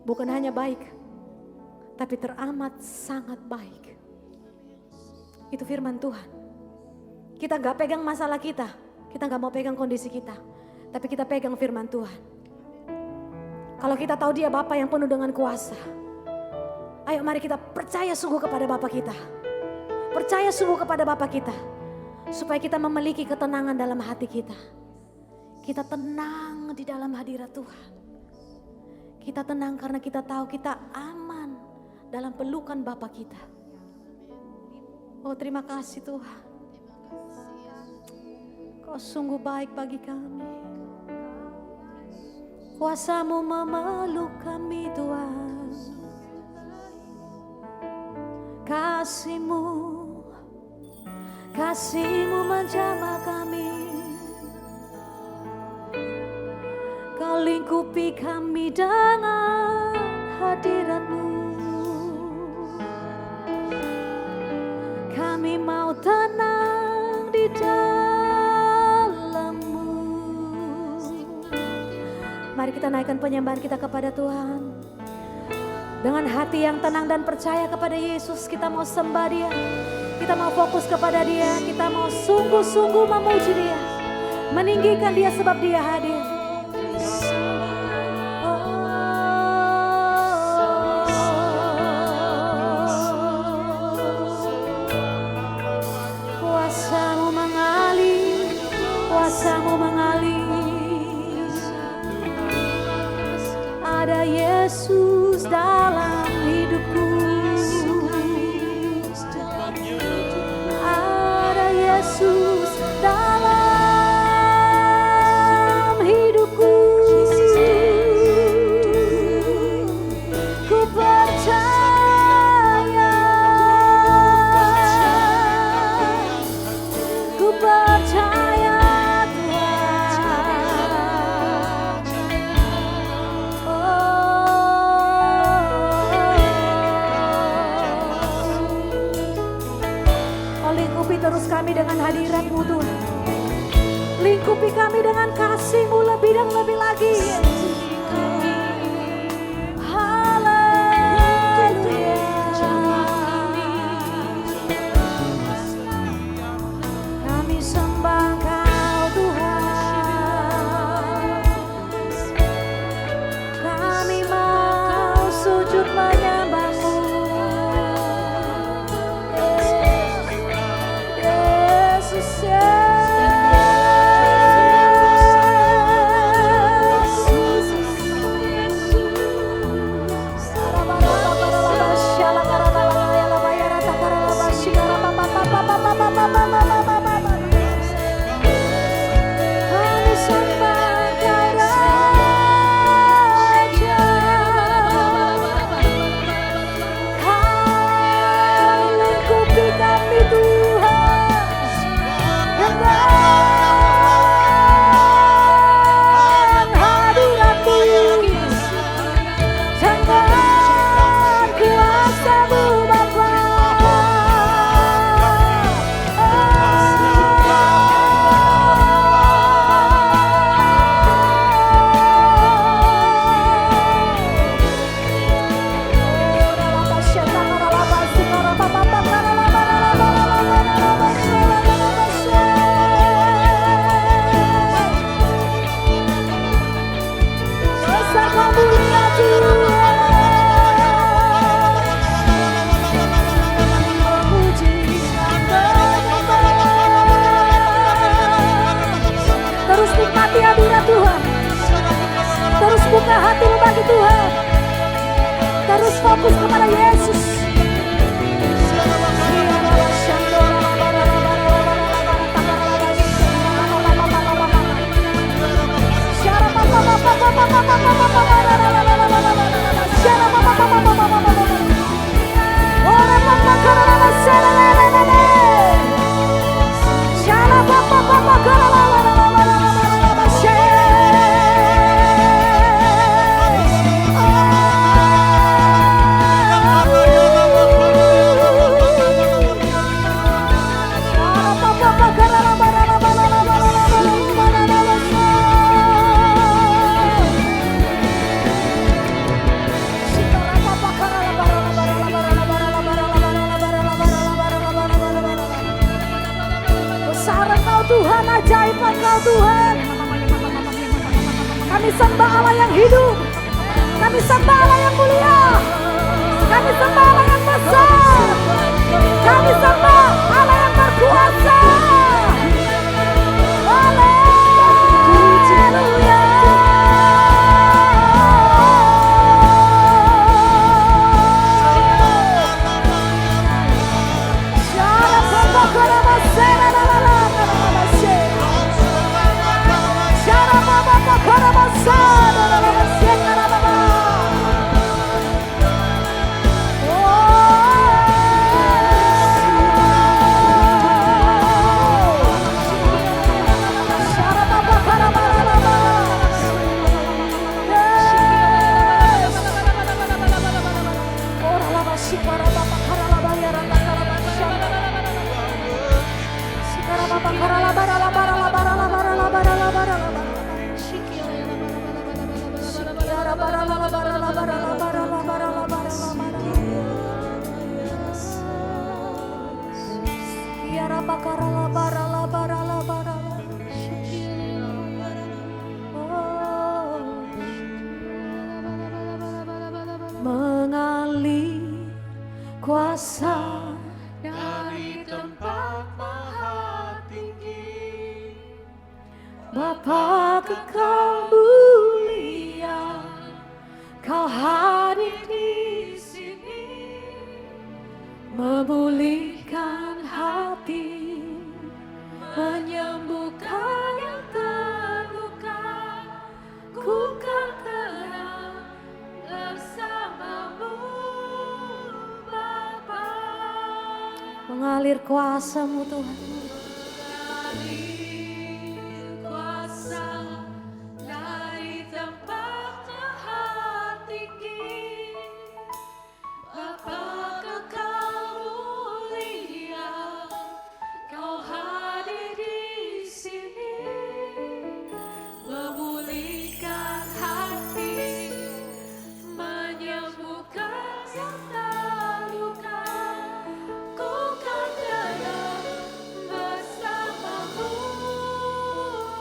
bukan hanya baik, tapi teramat sangat baik. Itu firman Tuhan. Kita gak pegang masalah kita gak mau pegang kondisi kita, tapi kita pegang firman Tuhan. Kalau kita tahu Dia Bapa yang penuh dengan kuasa, ayo mari kita percaya sungguh kepada Bapa kita. Percaya sungguh kepada Bapa kita, supaya kita memiliki ketenangan dalam hati kita. Kita tenang di dalam hadirat Tuhan. Kita tenang karena kita tahu kita aman dalam pelukan Bapa kita. Oh, terima kasih Tuhan. Kau sungguh baik bagi kami. Kuasa-Mu memeluk kami Tuhan. Kasih-Mu menjamah kami. Kau lingkupi kami dengan hadirat-Mu. Kami mau tenang di dalam-Mu. Mari kita naikkan penyembahan kita kepada Tuhan. Dengan hati yang tenang dan percaya kepada Yesus, kita mau sembah Dia. Kita mau fokus kepada Dia. Kita mau sungguh-sungguh memuji Dia. Meninggikan Dia sebab Dia hadir. Kuasa-Mu mengalir. Ada Yesus dalam hidupku. Ada Yesus dalam hidupku. Ku percaya. Ku percaya. Terus kami dengan hadirat-Mu Tuhan. Lingkupi kami dengan kasih-Mu lebih dan lebih lagi. Haleluya. Kami sembah Kau Tuhan. Kami mau sujud menyembah-Mu. besar, kau mulia Tuhan. Memuji, terus nikmati hadirat Tuhan. Terus buka hatimu bagi Tuhan. Terus fokus kepada Yesus. Tuhan, ajaib Engkau Tuhan. Kami sembah Allah yang hidup. Kami sembah Allah yang mulia. Kami sembah Allah yang besar. Kami sembah Allah yang berkuasa. Haleluya. Mengalir kuasa dari tempat maha tinggi, Bapa kekal mulia, Kau hadir di sini, memulihkan hati, menyembuhkan yang terluka. Ku kan tenang bersamamu, Bapa. Mengalir kuasa-Mu Tuhan. Mengalir kuasa dari tempat maha tinggi, Bapa kekal mulia, Kau hadir di sini, memulihkan hati, menyembuhkan yang terluka. Ku kan tenang bersamamu,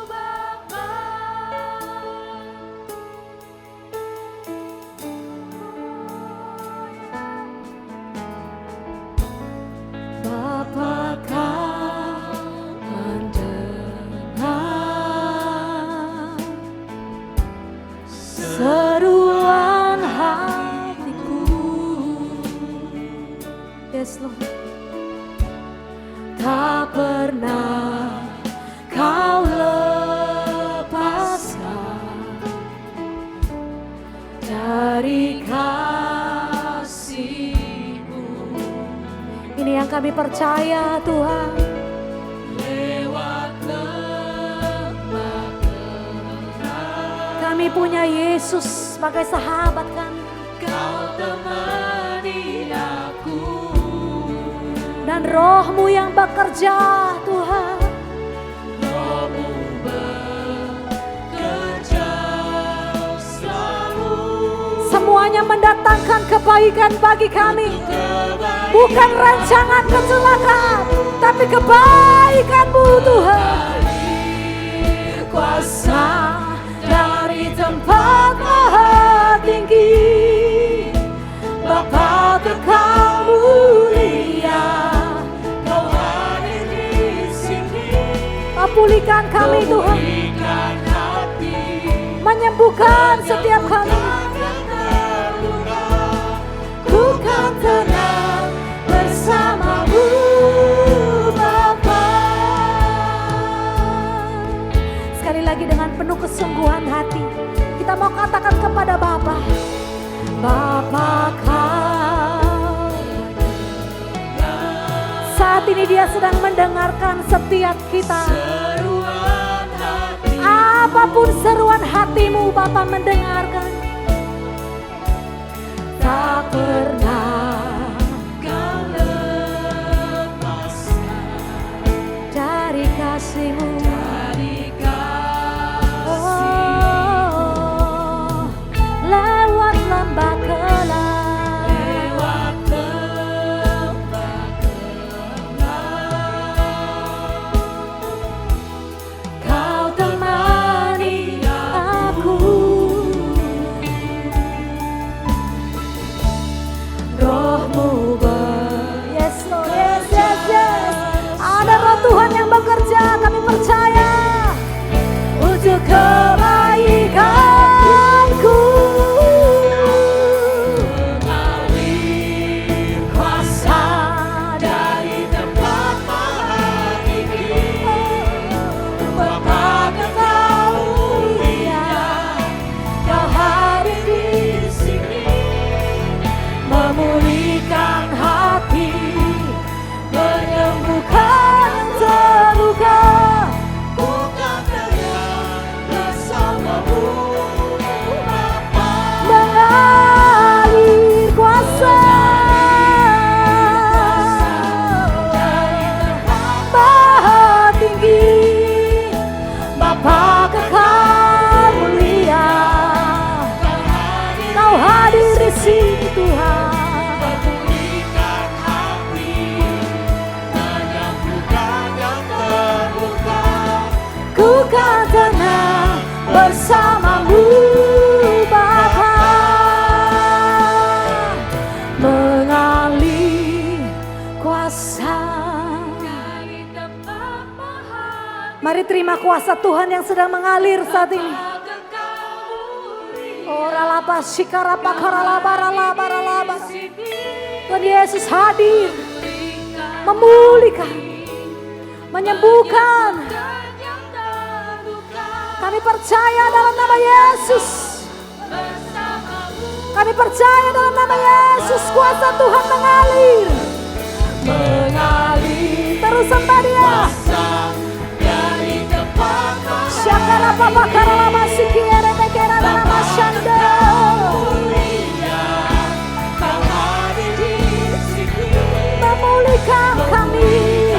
Bapa. Bapa Kau mendengar seruan hatiku. Yes, Lord. Tak pernah Kau lepaskan dari kasih-Mu. Ini yang kami percaya Tuhan. Lewat lembah kami punya Yesus sebagai sahabat kami. Kau temani aku, dan Roh-Mu yang bekerja Tuhan. Roh-Mu bekerja selalu. Semuanya mendatangkan kebaikan bagi kami. Bukan rancangan kecelakaan, tapi kebaikan-Mu Tuhan. Kuasa dari tempat maha kami Tuhan, menyembuhkan setiap kami. Ku kan tenang bersamamu Bapa. Sekali lagi dengan penuh kesungguhan hati, kita mau katakan kepada Bapa, Bapa Kau. Saat ini Dia sedang mendengarkan setiap kita. Apapun seruan hatimu, Bapa mendengarkan. Tak pernah Kau lepaskan dari kasih-Mu. Oh, lewat lembah gelap, Kau temani aku. Roh-Mu yes Lord, yes, yes, yes. Ada Roh Tuhan yang bekerja, kami percaya untuk kebaikanku. Mengalir kuasa dari tempat Maha Tinggi. Bapa Kau mulia, Kau hadir di sini, memulihkan hati, menyembuhkan terluka. Bukan tenang bersamamu Bapa. Mengalir kuasa Maha Tinggi, Bapa Kekal mulia, Kau hadir di sini Tuhan. Ku kan tenang bersamamu Bapa. Mengalir kuasa. Mari terima kuasa Tuhan yang sedang mengalir saat ini. Oralaba shikarapa karalaba ralaba ralaba. Tuhan Yesus hadir, memulihkan, menyembuhkan. Kami percaya dalam nama Yesus. Kami percaya dalam nama Yesus, kuasa Tuhan mengalir. Mengalir terus sembah Dia. Syakara papa karalama sikiere mekera dalam syanda. Memulihkan kami,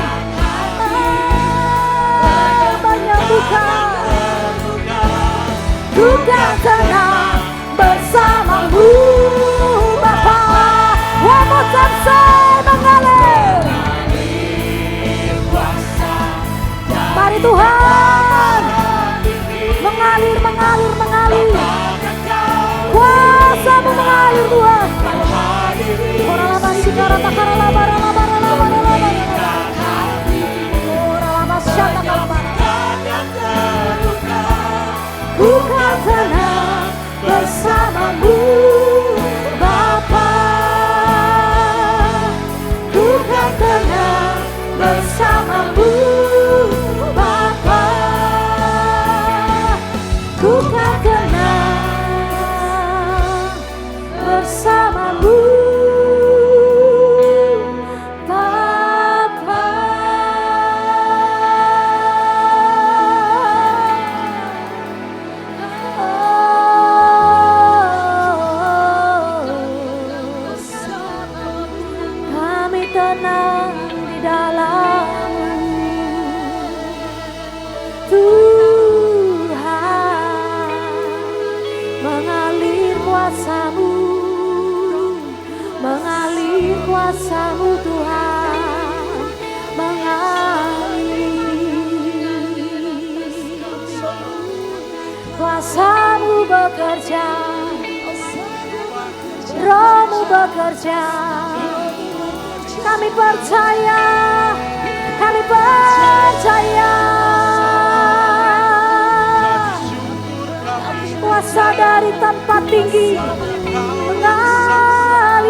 menyembuhkan. Ku kan tenang bersamamu Bapa. One more time say, mengalir. Mari Tuhan, mengalir, mengalir, mengalir. Kuasa-Mu mengalir Tuhan. Oralaba sikara takara labara labara labara labara. Oralaba syata kalabara. Ku kan tenang bersamamu Bapa. Ku kan tenang bersamamu Bapa. Ku kan tenang bersamamu Bapa. Kami tenang di dalam-Mu Tuhan. Mengalir kuasa-Mu, mengalir kuasa-Mu Tuhan, mengalir. Kuasa-Mu bekerja, Roh-Mu bekerja. Kami percaya, kami percaya. dari tempat tinggi mengalir,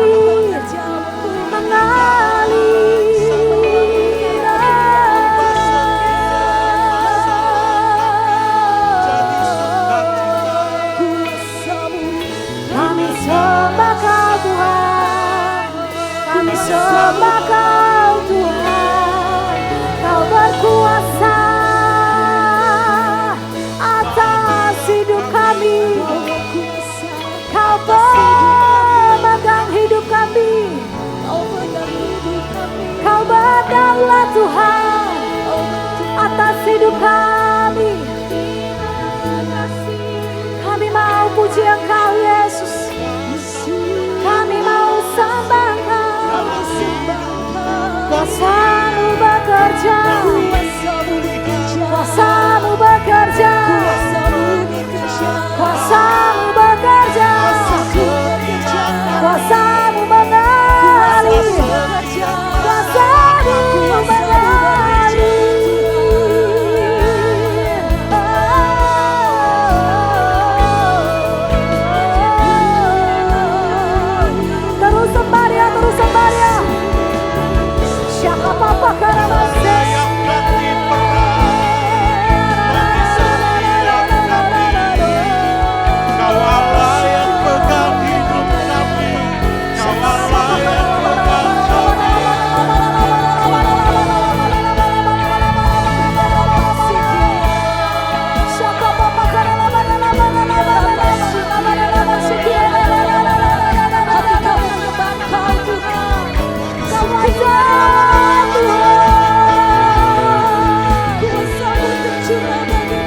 mengalir. Kami sembah Kau Tuhan, kami sembah Kau Tuhan, Kau berkuasa atas hidup kami, Kau pemegang hidup kami, Kau berdaulat Tuhan atas hidup kami. Kami mau puji Engkau Yesus, kami mau sembah Engkau. Kuasa-Mu bekerja, kuasa-Mu bekerja, kuasa-Mu bekerja, kuasa-Mu mengalir, kuasa-Mu mengalir. Terus sembah Dia, terus sembah Dia. Siapa papa karamase. Kau Allah yang pegang hidup kami, Kau Allah yang pegang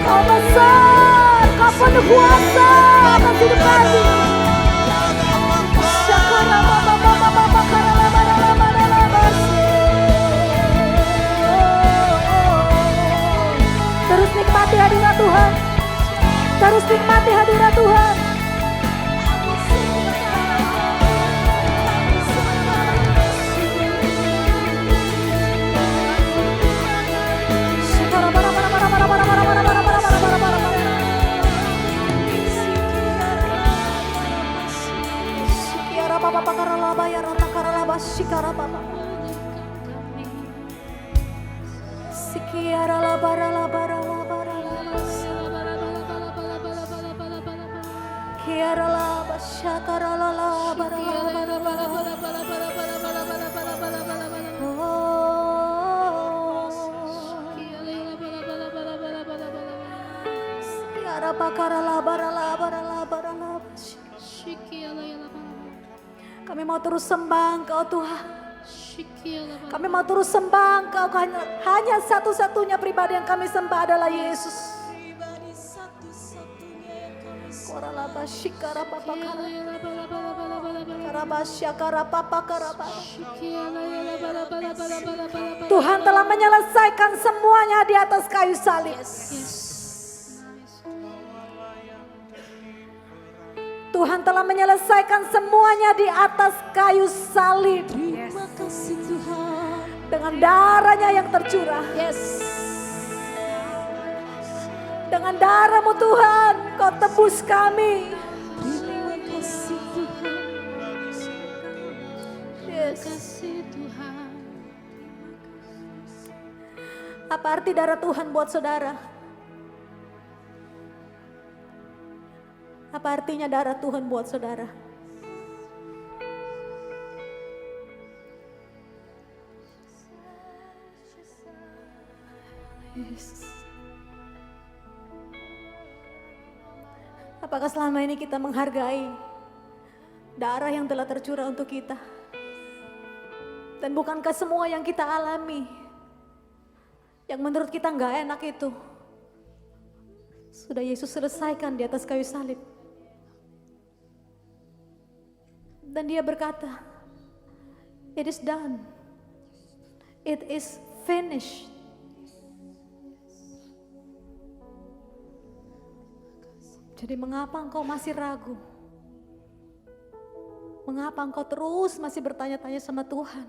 Kau besar, Kau penuh kuasa atas hidup kami. Terus nikmati hadirat Tuhan, terus nikmati hadirat Tuhan. Kami mau terus sembah Engkau Tuhan. Kami mau terus sembah Engkau. Hanya satu-satunya pribadi yang kami sembah adalah Yesus. Tuhan telah menyelesaikan semuanya di atas kayu salib. Tuhan telah menyelesaikan semuanya di atas kayu salib. Dengan darahnya yang tercurah. Dengan darah-Mu Tuhan, Kau tebus kami. Apa arti darah Tuhan buat saudara? Apa artinya darah Tuhan buat saudara? Yesus. Apakah selama ini kita menghargai darah yang telah tercurah untuk kita? Dan bukankah semua yang kita alami, yang menurut kita gak enak itu, sudah Yesus selesaikan di atas kayu salib? Dan Dia berkata, "It is done. It is finished." Jadi mengapa engkau masih ragu? Mengapa engkau terus masih bertanya-tanya sama Tuhan?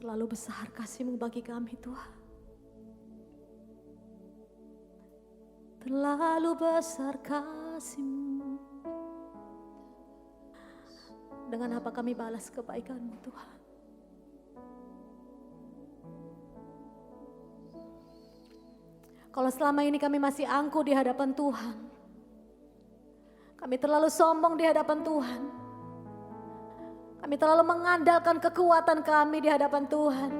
Terlalu besar kasih-Mu bagi kami Tuhan. Terlalu besar kasih-Mu. Dengan apa kami balas kebaikan-Mu Tuhan? Kalau selama ini kami masih angkuh di hadapan Tuhan, kami terlalu sombong di hadapan Tuhan, kami terlalu mengandalkan kekuatan kami di hadapan Tuhan.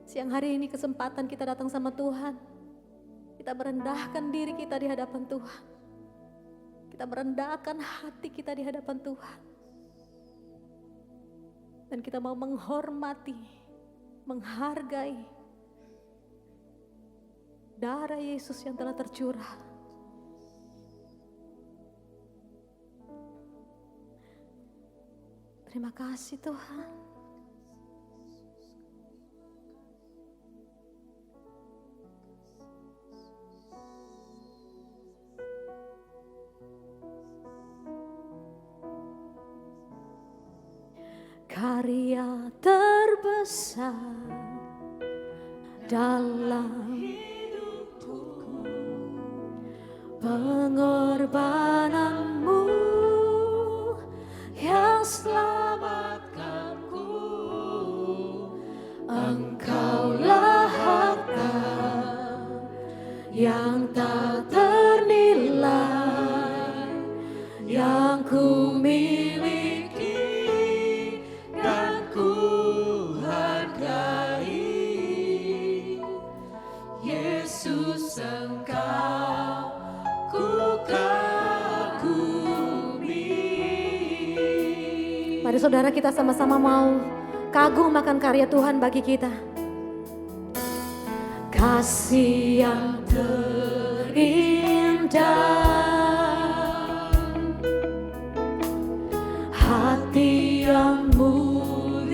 Siang hari ini kesempatan kita datang sama Tuhan. Kita merendahkan diri kita di hadapan Tuhan. Kita merendahkan hati kita di hadapan Tuhan. Dan kita mau menghormati, menghargai darah Yesus yang telah tercurah. Terima kasih Tuhan. Karya terbesar dalam pengorbananmu yang selamatkanku. Engkaulah harta yang tak ternilai yang ku miliki dan ku hargai. Yesus, Engkau ku kagumi. Mari saudara, kita sama-sama mau kagum akan karya Tuhan bagi kita. Kasih yang terindah, hati yang mulia,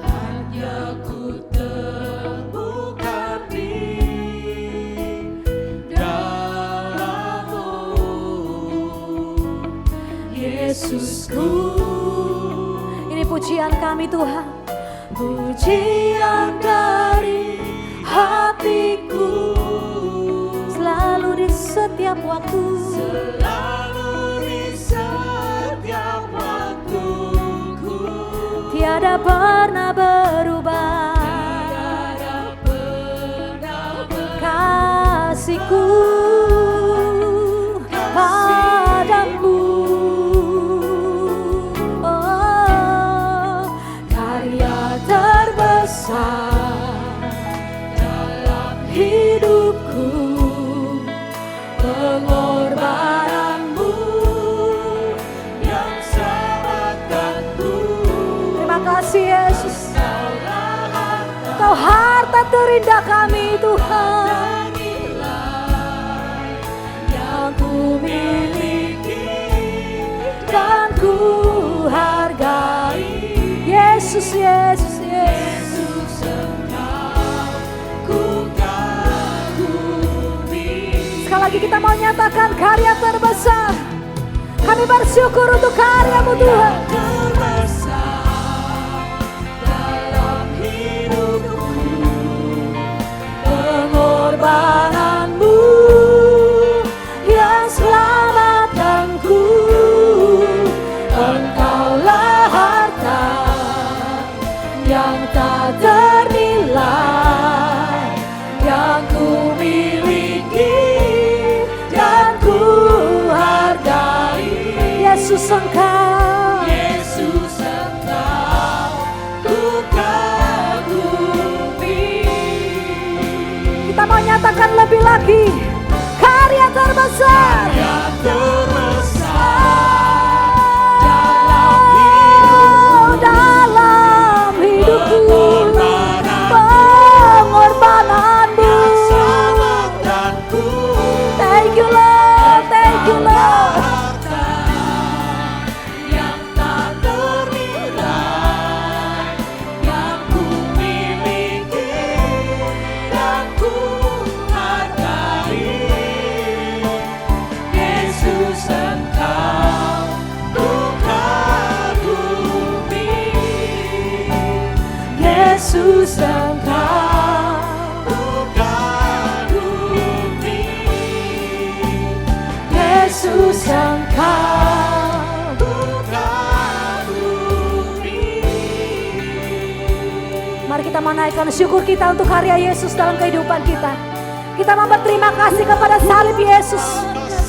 hanya ku temukan di dalam-Mu, Yesusku. Ini pujian kami Tuhan, pujian dari hatiku, selalu di setiap waktu, selalu di setiap waktuku, tiada pernah berubah, tiada pernah berubah kasihku padamu. Oh, karya terbesar dalam hidupku, pengorbananmu yang selamatkanku. Terima kasih Yesus, Kau harta terindah kami Tuhan, yang ku miliki dan ku hargai. Yesus, Yesus, Yesus, Engkau ku kagumi. Sekali lagi kita mau nyatakan karya terbesar. Kami bersyukur untuk karya-Mu Tuhan. Dalam hidupku, pengorbananmu yang selamatkanku. Engkaulah harta yang tak ternilai yang ku miliki dan ku hargai. Yesus, Engkau, Yesus, Engkau ku kagumi. Kita mau nyatakan lebih lagi, karya terbesar, karya terbesar dalam hidupku, pengorbananmu. Thank you Lord, thank you Lord. Yang tak ternilai, yang ku miliki dan ku hargai. Yesus, Yesus Engkau bukan bumi, Yesus Engkau. bukan bumi. Mari kita menaikkan syukur kita untuk karya Yesus dalam kehidupan kita. Kita mau berterima kasih kepada salib Yesus.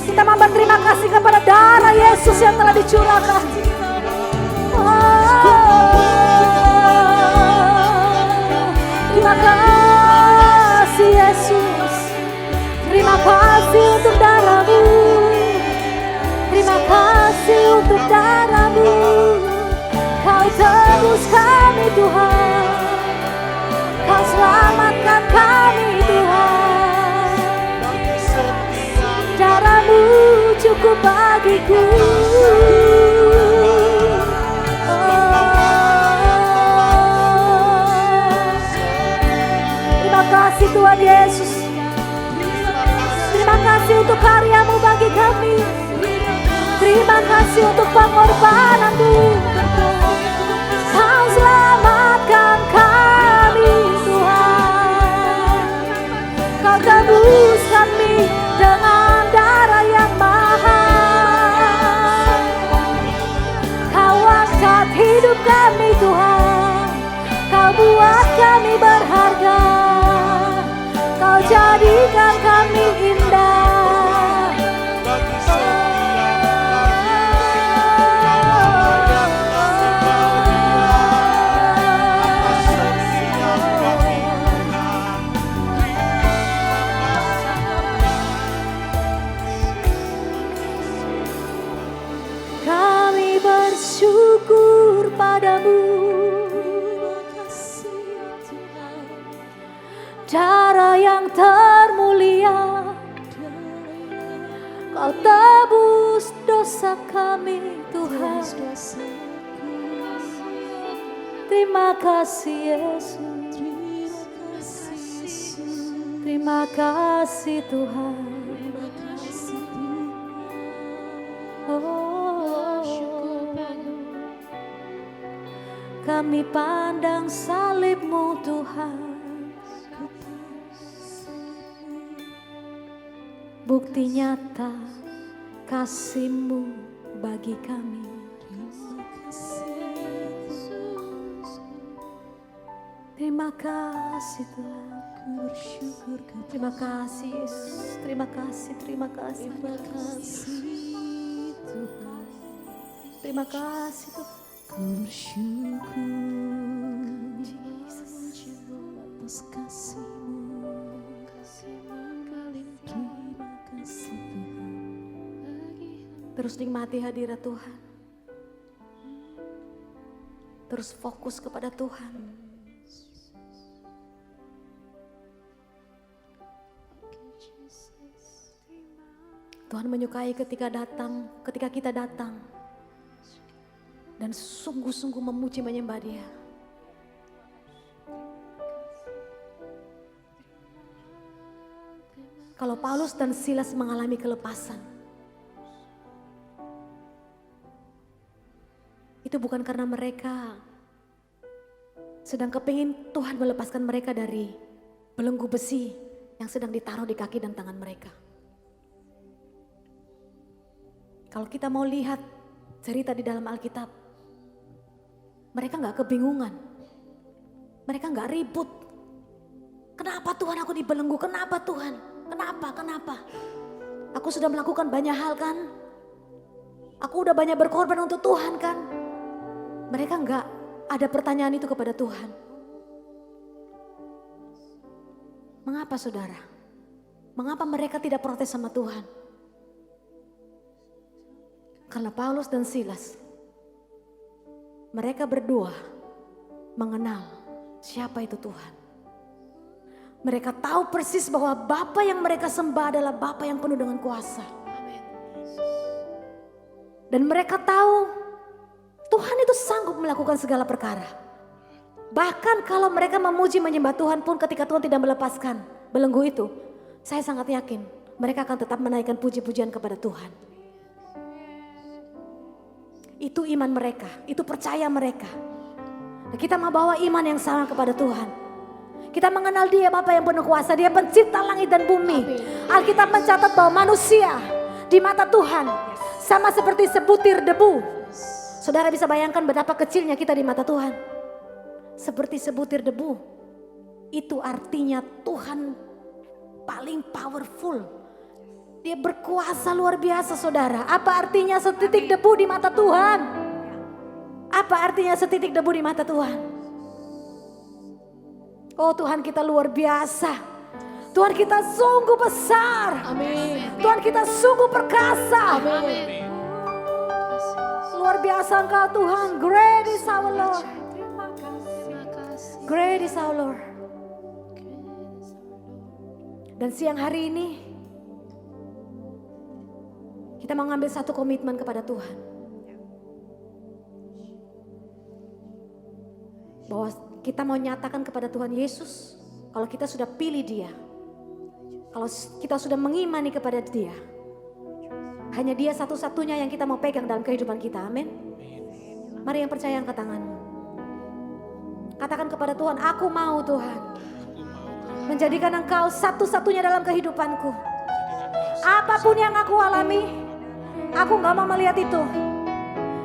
Kita mau berterima kasih kepada darah Yesus yang telah dicurahkan. Terima kasih Yesus. Terima kasih untuk darah-Mu. Terima kasih untuk darah-Mu. Kau tebus kami Tuhan. Kau selamatkan kami Tuhan. Darah-Mu cukup bagiku. Terima kasih Tuhan Yesus. Terima kasih untuk karya-Mu bagi kami. Terima kasih untuk pengorbanan-Mu. Kau selamatkan kami Tuhan. Kau tebus kami dengan darah yang mahal. Kau angkat hidup kami Tuhan. Kau buat kami berharga. Kau jadikan kami indah. Bagi setiap kami Kami bersyukur padamu. Darah yang termulia, Kau tebus dosa kami Tuhan. Terima kasih Yesus. Terima kasih Tuhan. Kami pandang salib-Mu Tuhan, bukti nyata kasih-Mu bagi kami. Terima kasih Tuhan. Terima kasih Yesus. Terima kasih, terima kasih. Terima kasih Tuhan. Terima kasih Tuhan. Atas kasih-Mu, terima kasih Tuhan. Terus nikmati hadirat Tuhan. Terus fokus kepada Tuhan. Tuhan menyukai ketika kita datang dan sungguh-sungguh memuji menyembah Dia. Kalau Paulus dan Silas mengalami kelepasan, itu bukan karena mereka sedang kepingin Tuhan melepaskan mereka dari belenggu besi yang sedang ditaruh di kaki dan tangan mereka. Kalau kita mau lihat cerita di dalam Alkitab, mereka gak kebingungan, mereka gak ribut. Kenapa Tuhan aku dibelenggu? Kenapa Tuhan? Kenapa? Aku sudah melakukan banyak hal kan? Aku udah banyak berkorban untuk Tuhan kan? Mereka gak ada pertanyaan itu kepada Tuhan. Mengapa saudara? Mengapa mereka tidak protes sama Tuhan? Karena Paulus dan Silas, mereka berdua mengenal siapa itu Tuhan. Mereka tahu persis bahwa Bapa yang mereka sembah adalah Bapa yang penuh dengan kuasa. Dan mereka tahu Tuhan itu sanggup melakukan segala perkara. Bahkan kalau mereka memuji menyembah Tuhan pun ketika Tuhan tidak melepaskan belenggu itu, saya sangat yakin mereka akan tetap menaikkan puji-pujian kepada Tuhan. Itu iman mereka, itu percaya mereka. Nah, kita mau bawa iman yang sama kepada Tuhan. Kita mengenal Dia Bapa yang penuh kuasa. Dia pencipta langit dan bumi. Alkitab mencatat bahwa manusia di mata Tuhan sama seperti sebutir debu. Saudara bisa bayangkan betapa kecilnya kita di mata Tuhan. Seperti sebutir debu. Itu artinya Tuhan paling powerful. Dia berkuasa luar biasa saudara. Apa artinya setitik debu di mata Tuhan? Apa artinya setitik debu di mata Tuhan? Oh Tuhan kita luar biasa. Tuhan kita sungguh besar. Amin. Tuhan kita sungguh perkasa. Amin. Luar biasa Engkau Tuhan. Great is our Lord. Terima kasih. Great is our Lord. Dan siang hari ini kita mau ngambil satu komitmen kepada Tuhan. Bahwa kita mau nyatakan kepada Tuhan Yesus kalau kita sudah pilih Dia. Kalau kita sudah mengimani kepada Dia. Hanya Dia satu-satunya yang kita mau pegang dalam kehidupan kita. Amin. Mari yang percaya angkat tanganmu. Katakan kepada Tuhan, aku mau Tuhan. Menjadikan Engkau satu-satunya dalam kehidupanku. Apapun yang aku alami, aku gak mau melihat itu.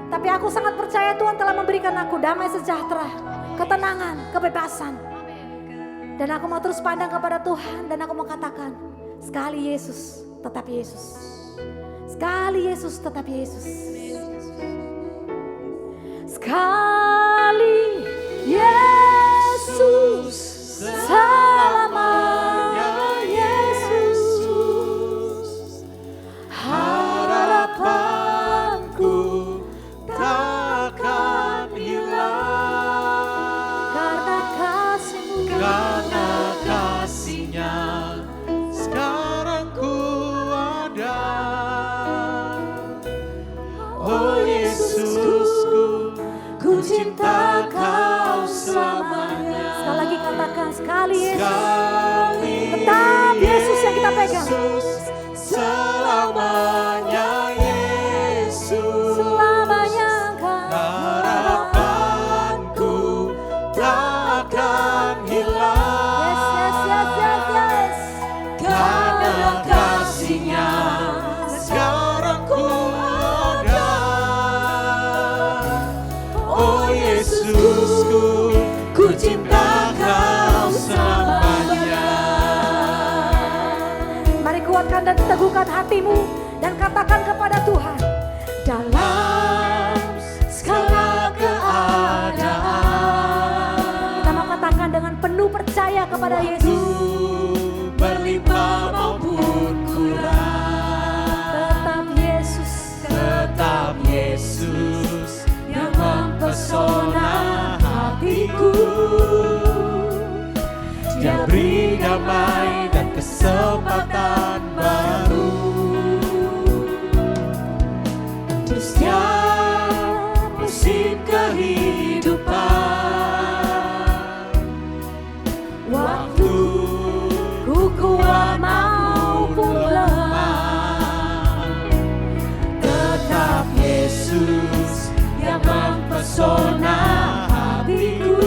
Tapi aku sangat percaya Tuhan telah memberikan aku damai sejahtera, ketenangan, kebebasan. Dan aku mau terus pandang kepada Tuhan dan aku mau katakan, sekali Yesus, tetap Yesus. Sekali Yesus, tetap Yesus. Sekali Yesus, selamanya Yesus. Harapanku takkan hilang Karena kasih-Mu, karena kasih-Nya sekarang ku ada. Oh Yesusku, ku cinta Kau selamanya. sekali lagi katakan, sekali Yesus. Sekali Tetap Yesus yang kita pegang. Yesus, selamanya Yesus. Selamanya Engkau. Harapanku takkan hilang Yes, yes, yes, yes, yes. karena kasih-Nya sekarang ku ada. Oh Yesusku, ku cinta Kau selamanya. Mari kuatkan dan teguhkan hatimu dan katakan kepada Tuhan. Dalam segala keadaan. Kita mau katakan dengan penuh percaya kepada Yesus. Waktu berlimpah maupun kurang, Tetap Yesus. tetap Yesus yang mempesona hatiku. Dia beri damai dan kesempatan baru. Di setiap musim kehidupan, waktu Ku kuat maupun lemah, tetap Yesus yang mempesona hatiku.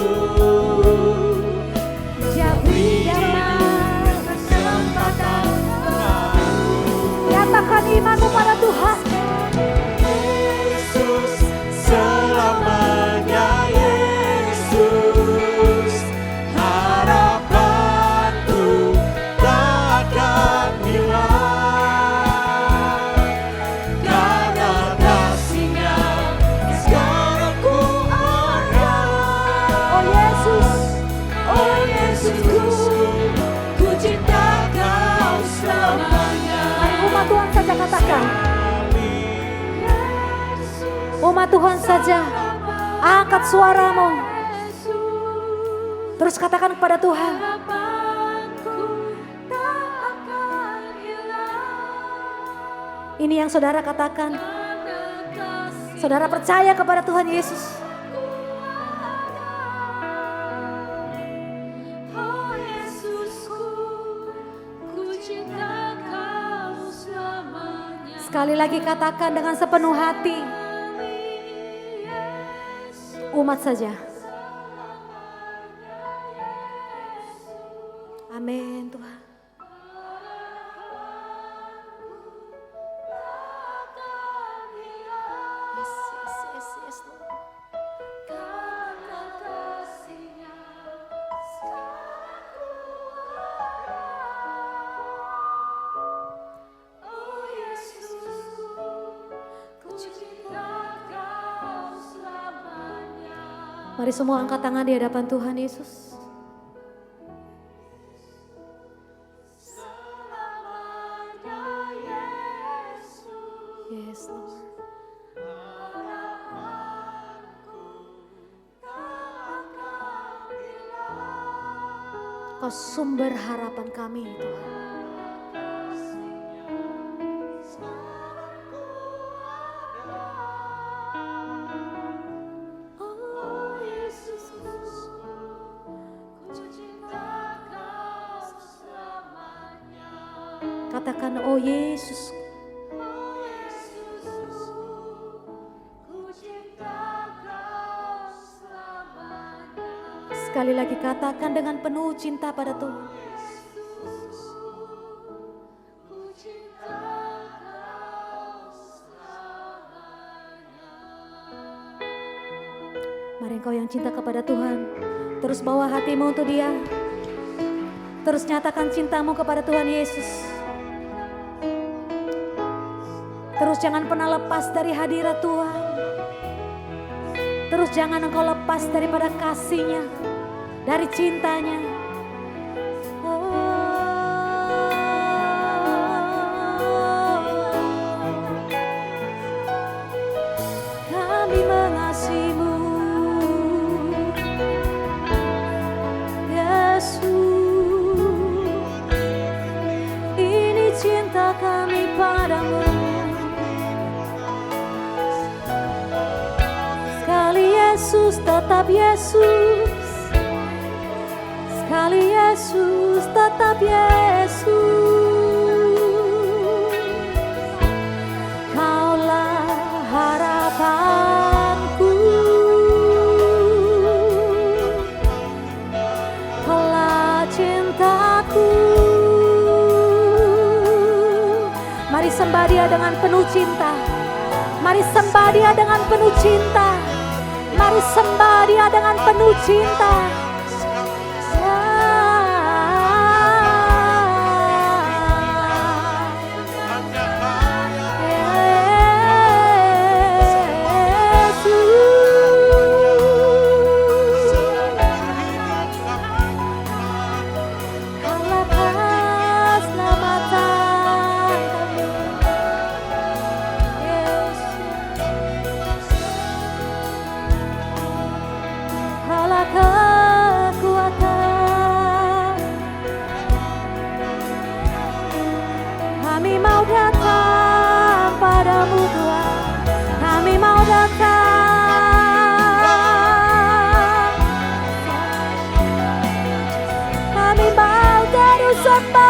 Dia beri damai, Kesempatan baru. nyatakan imanmu pada Tuhan. Yesus, selamanya Yesus. Harapanku takkan hilang karena kasih-Nya sekarang ku ada. Oh Yesus, Oh Yesusku, ku cinta Kau selamanya. mari umat Tuhan saja katakan. Umat Tuhan saja, angkat suaramu. Terus katakan kepada Tuhan. Ini yang saudara katakan. Saudara percaya kepada Tuhan Yesus. Sekali lagi katakan dengan sepenuh hati. Umat saja. Amin Tuhan. Yes, yes, yes, yes, Lord. Mari semua angkat tangan di hadapan Tuhan Yesus. Yes, Lord. Kau sumber harapan kami, Tuhan. Katakan, oh Yesus. Sekali lagi katakan dengan penuh cinta pada Tuhan. Mari engkau yang cinta kepada Tuhan, terus bawa hatimu untuk Dia. Terus nyatakan cintamu kepada Tuhan Yesus. Terus jangan pernah lepas dari hadirat Tuhan. Terus jangan engkau lepas daripada kasih-Nya, dari cintanya. Kami mengasihi-Mu, Yesus. Ini cinta kami padamu. Yesus, tetap Yesus. Sekali Yesus, tetap Yesus. Kaulah harapanku, Kaulah cintaku. Mari sembah Dia dengan penuh cinta. Mari sembah Dia dengan penuh cinta. Mari sembah Dia dengan penuh cinta. Kami mau datang padamu Tuhan, kami mau datang, kami mau terus sembah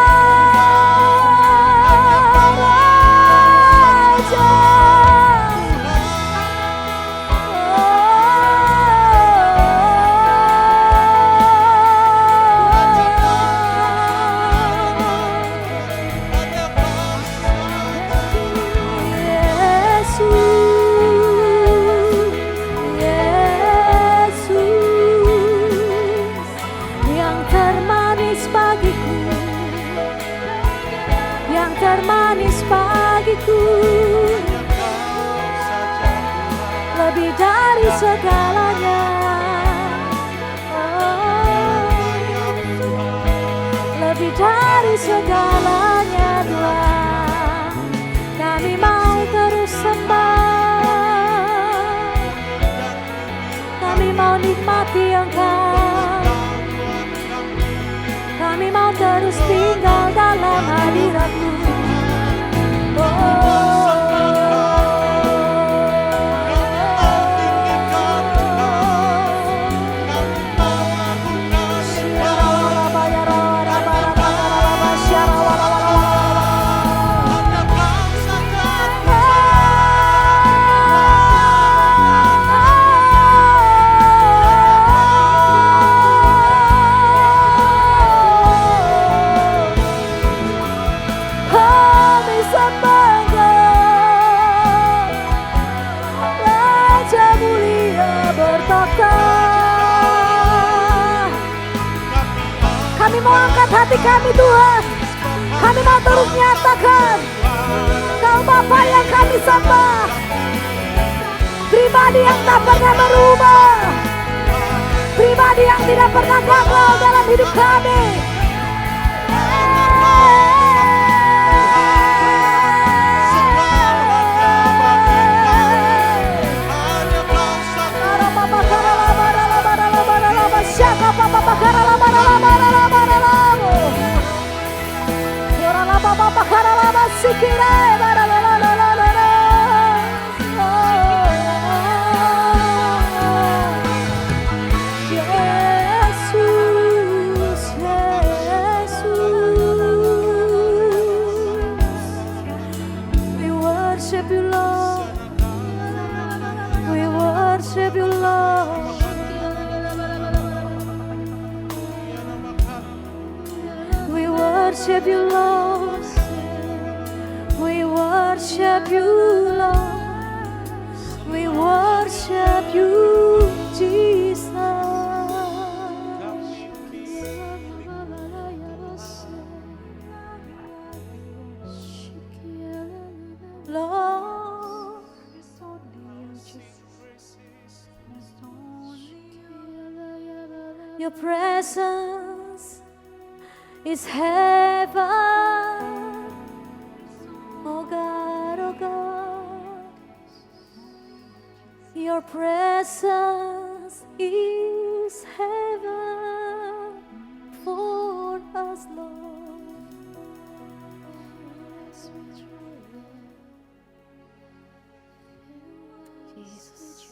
Raja. Termanis bagiku, lebih dari segalanya, lebih dari segalanya Tuhan. Kami mau terus sembah, kami mau nikmati Engkau, kami mau terus tinggal dalam hadirat-Mu. mau angkat hati kami Tuhan. Kami mau terus nyatakan Kau Bapa yang kami sembah, pribadi yang tak pernah berubah, pribadi yang tidak pernah gagal dalam hidup kami. Worship you, Lord. We worship you, Lord. We worship you, Jesus. Lord, your presence is heaven, oh God, oh God. Your presence is heaven for us, Lord. Jesus,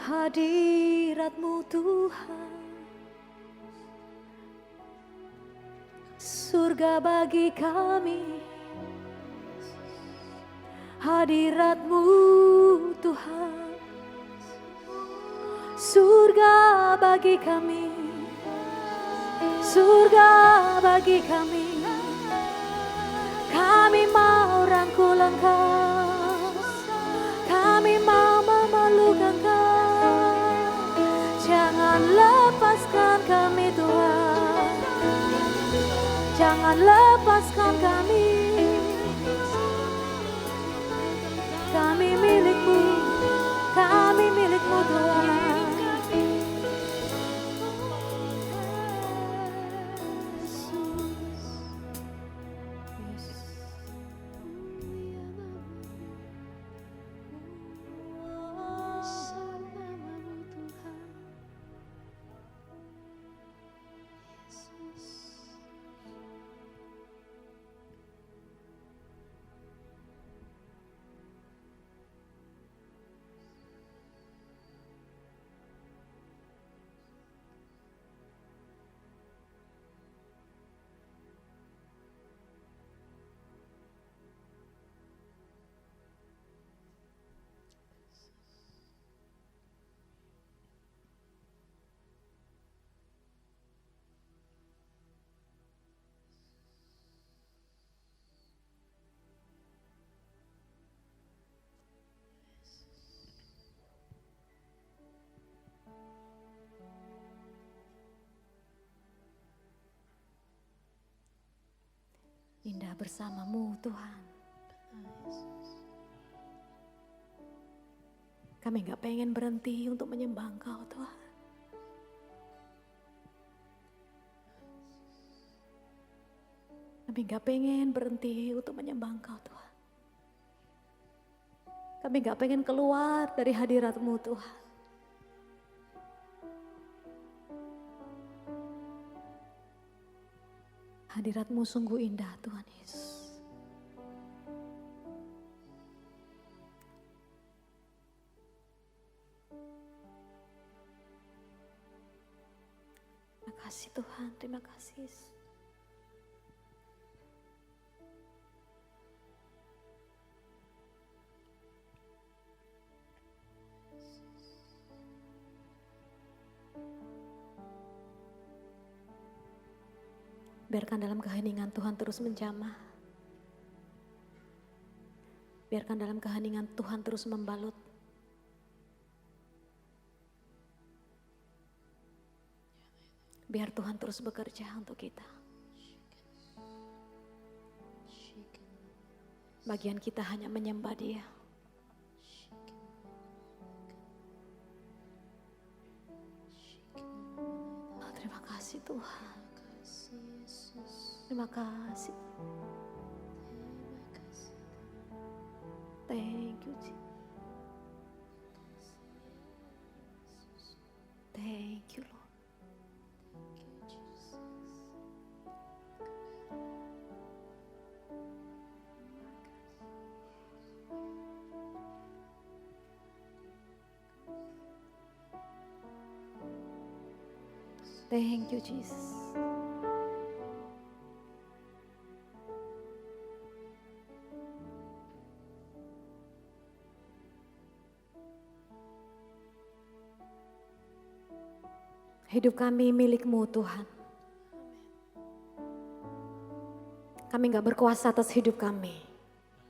hadirat-Mu Tuhan, surga bagi kami. Hadirat-Mu Tuhan, surga bagi kami, surga bagi kami. Kami mau rangkul Engkau, kami mau memeluk Engkau. Jangan lepaskan kami Tuhan, jangan lepaskan kami. Kami milik-Mu, kami milik-Mu Tuhan. Indah bersama-Mu Tuhan. Kami gak pengen berhenti untuk menyembah Engkau Tuhan. Kami gak pengen berhenti untuk menyembah Engkau Tuhan. Kami gak pengen keluar dari hadirat-Mu Tuhan. Hadirat-Mu sungguh indah Tuhan Yesus. Terima kasih Tuhan, terima kasih Yesus. Biarkan dalam keheningan Tuhan terus menjamah. Biarkan dalam keheningan Tuhan terus membalut. Biar Tuhan terus bekerja untuk kita. Bagian kita hanya menyembah Dia. Oh, terima kasih Tuhan. Terima kasih. Thank you, Jesus. Thank you, Lord. Thank you, Jesus. Hidup kami milik-Mu Tuhan. Kami gak berkuasa atas hidup kami,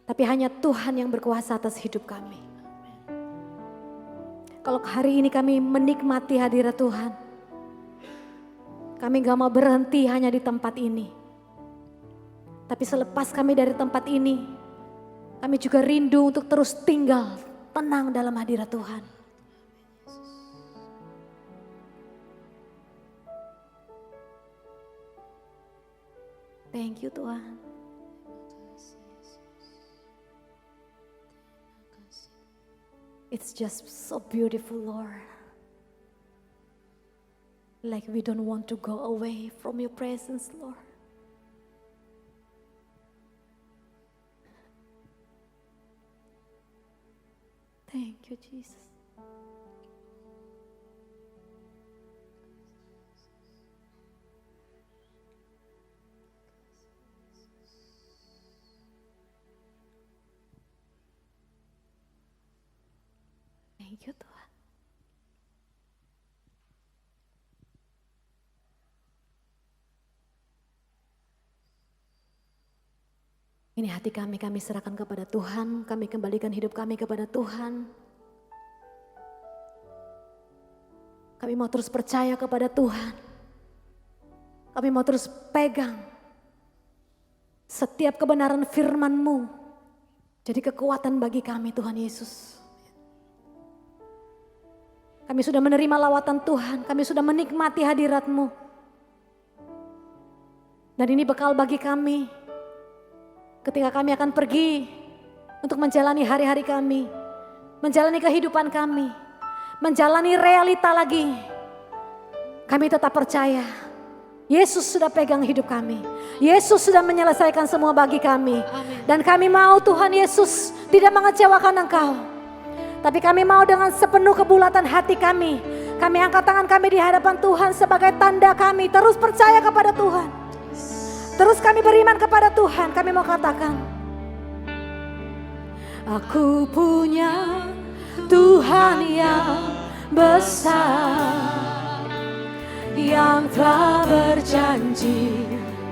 tapi hanya Tuhan yang berkuasa atas hidup kami. Kalau hari ini kami menikmati hadirat Tuhan, kami gak mau berhenti hanya di tempat ini. Tapi selepas kami dari tempat ini, kami juga rindu untuk terus tinggal tenang dalam hadirat Tuhan. Thank you Tuhan. It's just so beautiful, Lord. Like we don't want to go away from your presence, Lord. Thank you, Jesus. Thank you, Tuhan. Ini hati kami serahkan kepada Tuhan, kami kembalikan hidup kami kepada Tuhan. Kami mau terus percaya kepada Tuhan. Kami mau terus pegang setiap kebenaran firman-Mu. Jadi kekuatan bagi kami Tuhan Yesus. Kami sudah menerima lawatan Tuhan, kami sudah menikmati hadirat-Mu. Dan ini bekal bagi kami ketika kami akan pergi untuk menjalani hari-hari kami, menjalani kehidupan kami, menjalani realita lagi. Kami tetap percaya, Yesus sudah pegang hidup kami. Yesus sudah menyelesaikan semua bagi kami. Dan kami mau Tuhan Yesus tidak mengecewakan Engkau. Tapi kami mau dengan sepenuh kebulatan hati kami angkat tangan kami di hadapan Tuhan sebagai tanda kami terus percaya kepada Tuhan. Terus kami beriman kepada Tuhan. Kami mau katakan, aku punya Tuhan yang besar, yang telah berjanji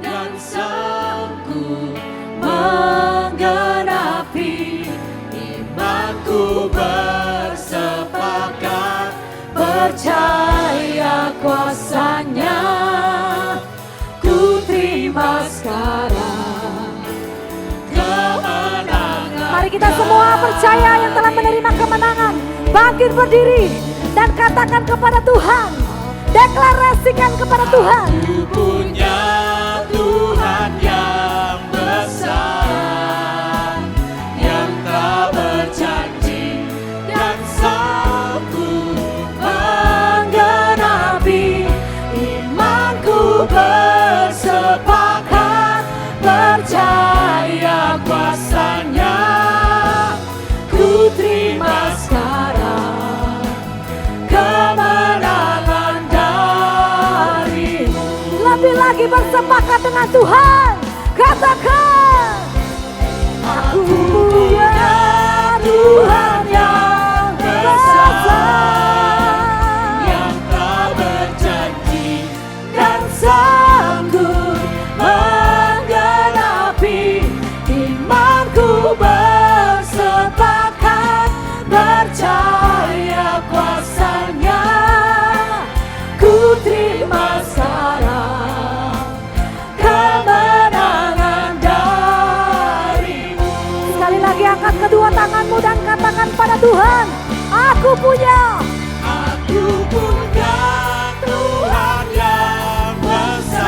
dan sanggup menggenapi. imanku bersepakat, Percaya kuasa-Nya, ku terima sekarang kemenangan. Mari kita semua percaya yang telah menerima kemenangan, bangkit berdiri dan katakan kepada Tuhan, deklarasikan kepada Tuhan. Ku punya Tuhan yang besar, yang tak berjanji dan sanggup Menggenapi imanku bersepakat, percaya kuasa-Nya, ku terima sekarang kemenangan dari-Mu. Lebih lagi bersepakat dengan Tuhan, katakan, aku punya Tuhan yang besar, yang tak berjanji dan sanggup menggenapi imanku bersepakat, percaya kuasa-Nya, ku terima sekarang Tuhan, aku punya. Aku punya Tuhan yang besar,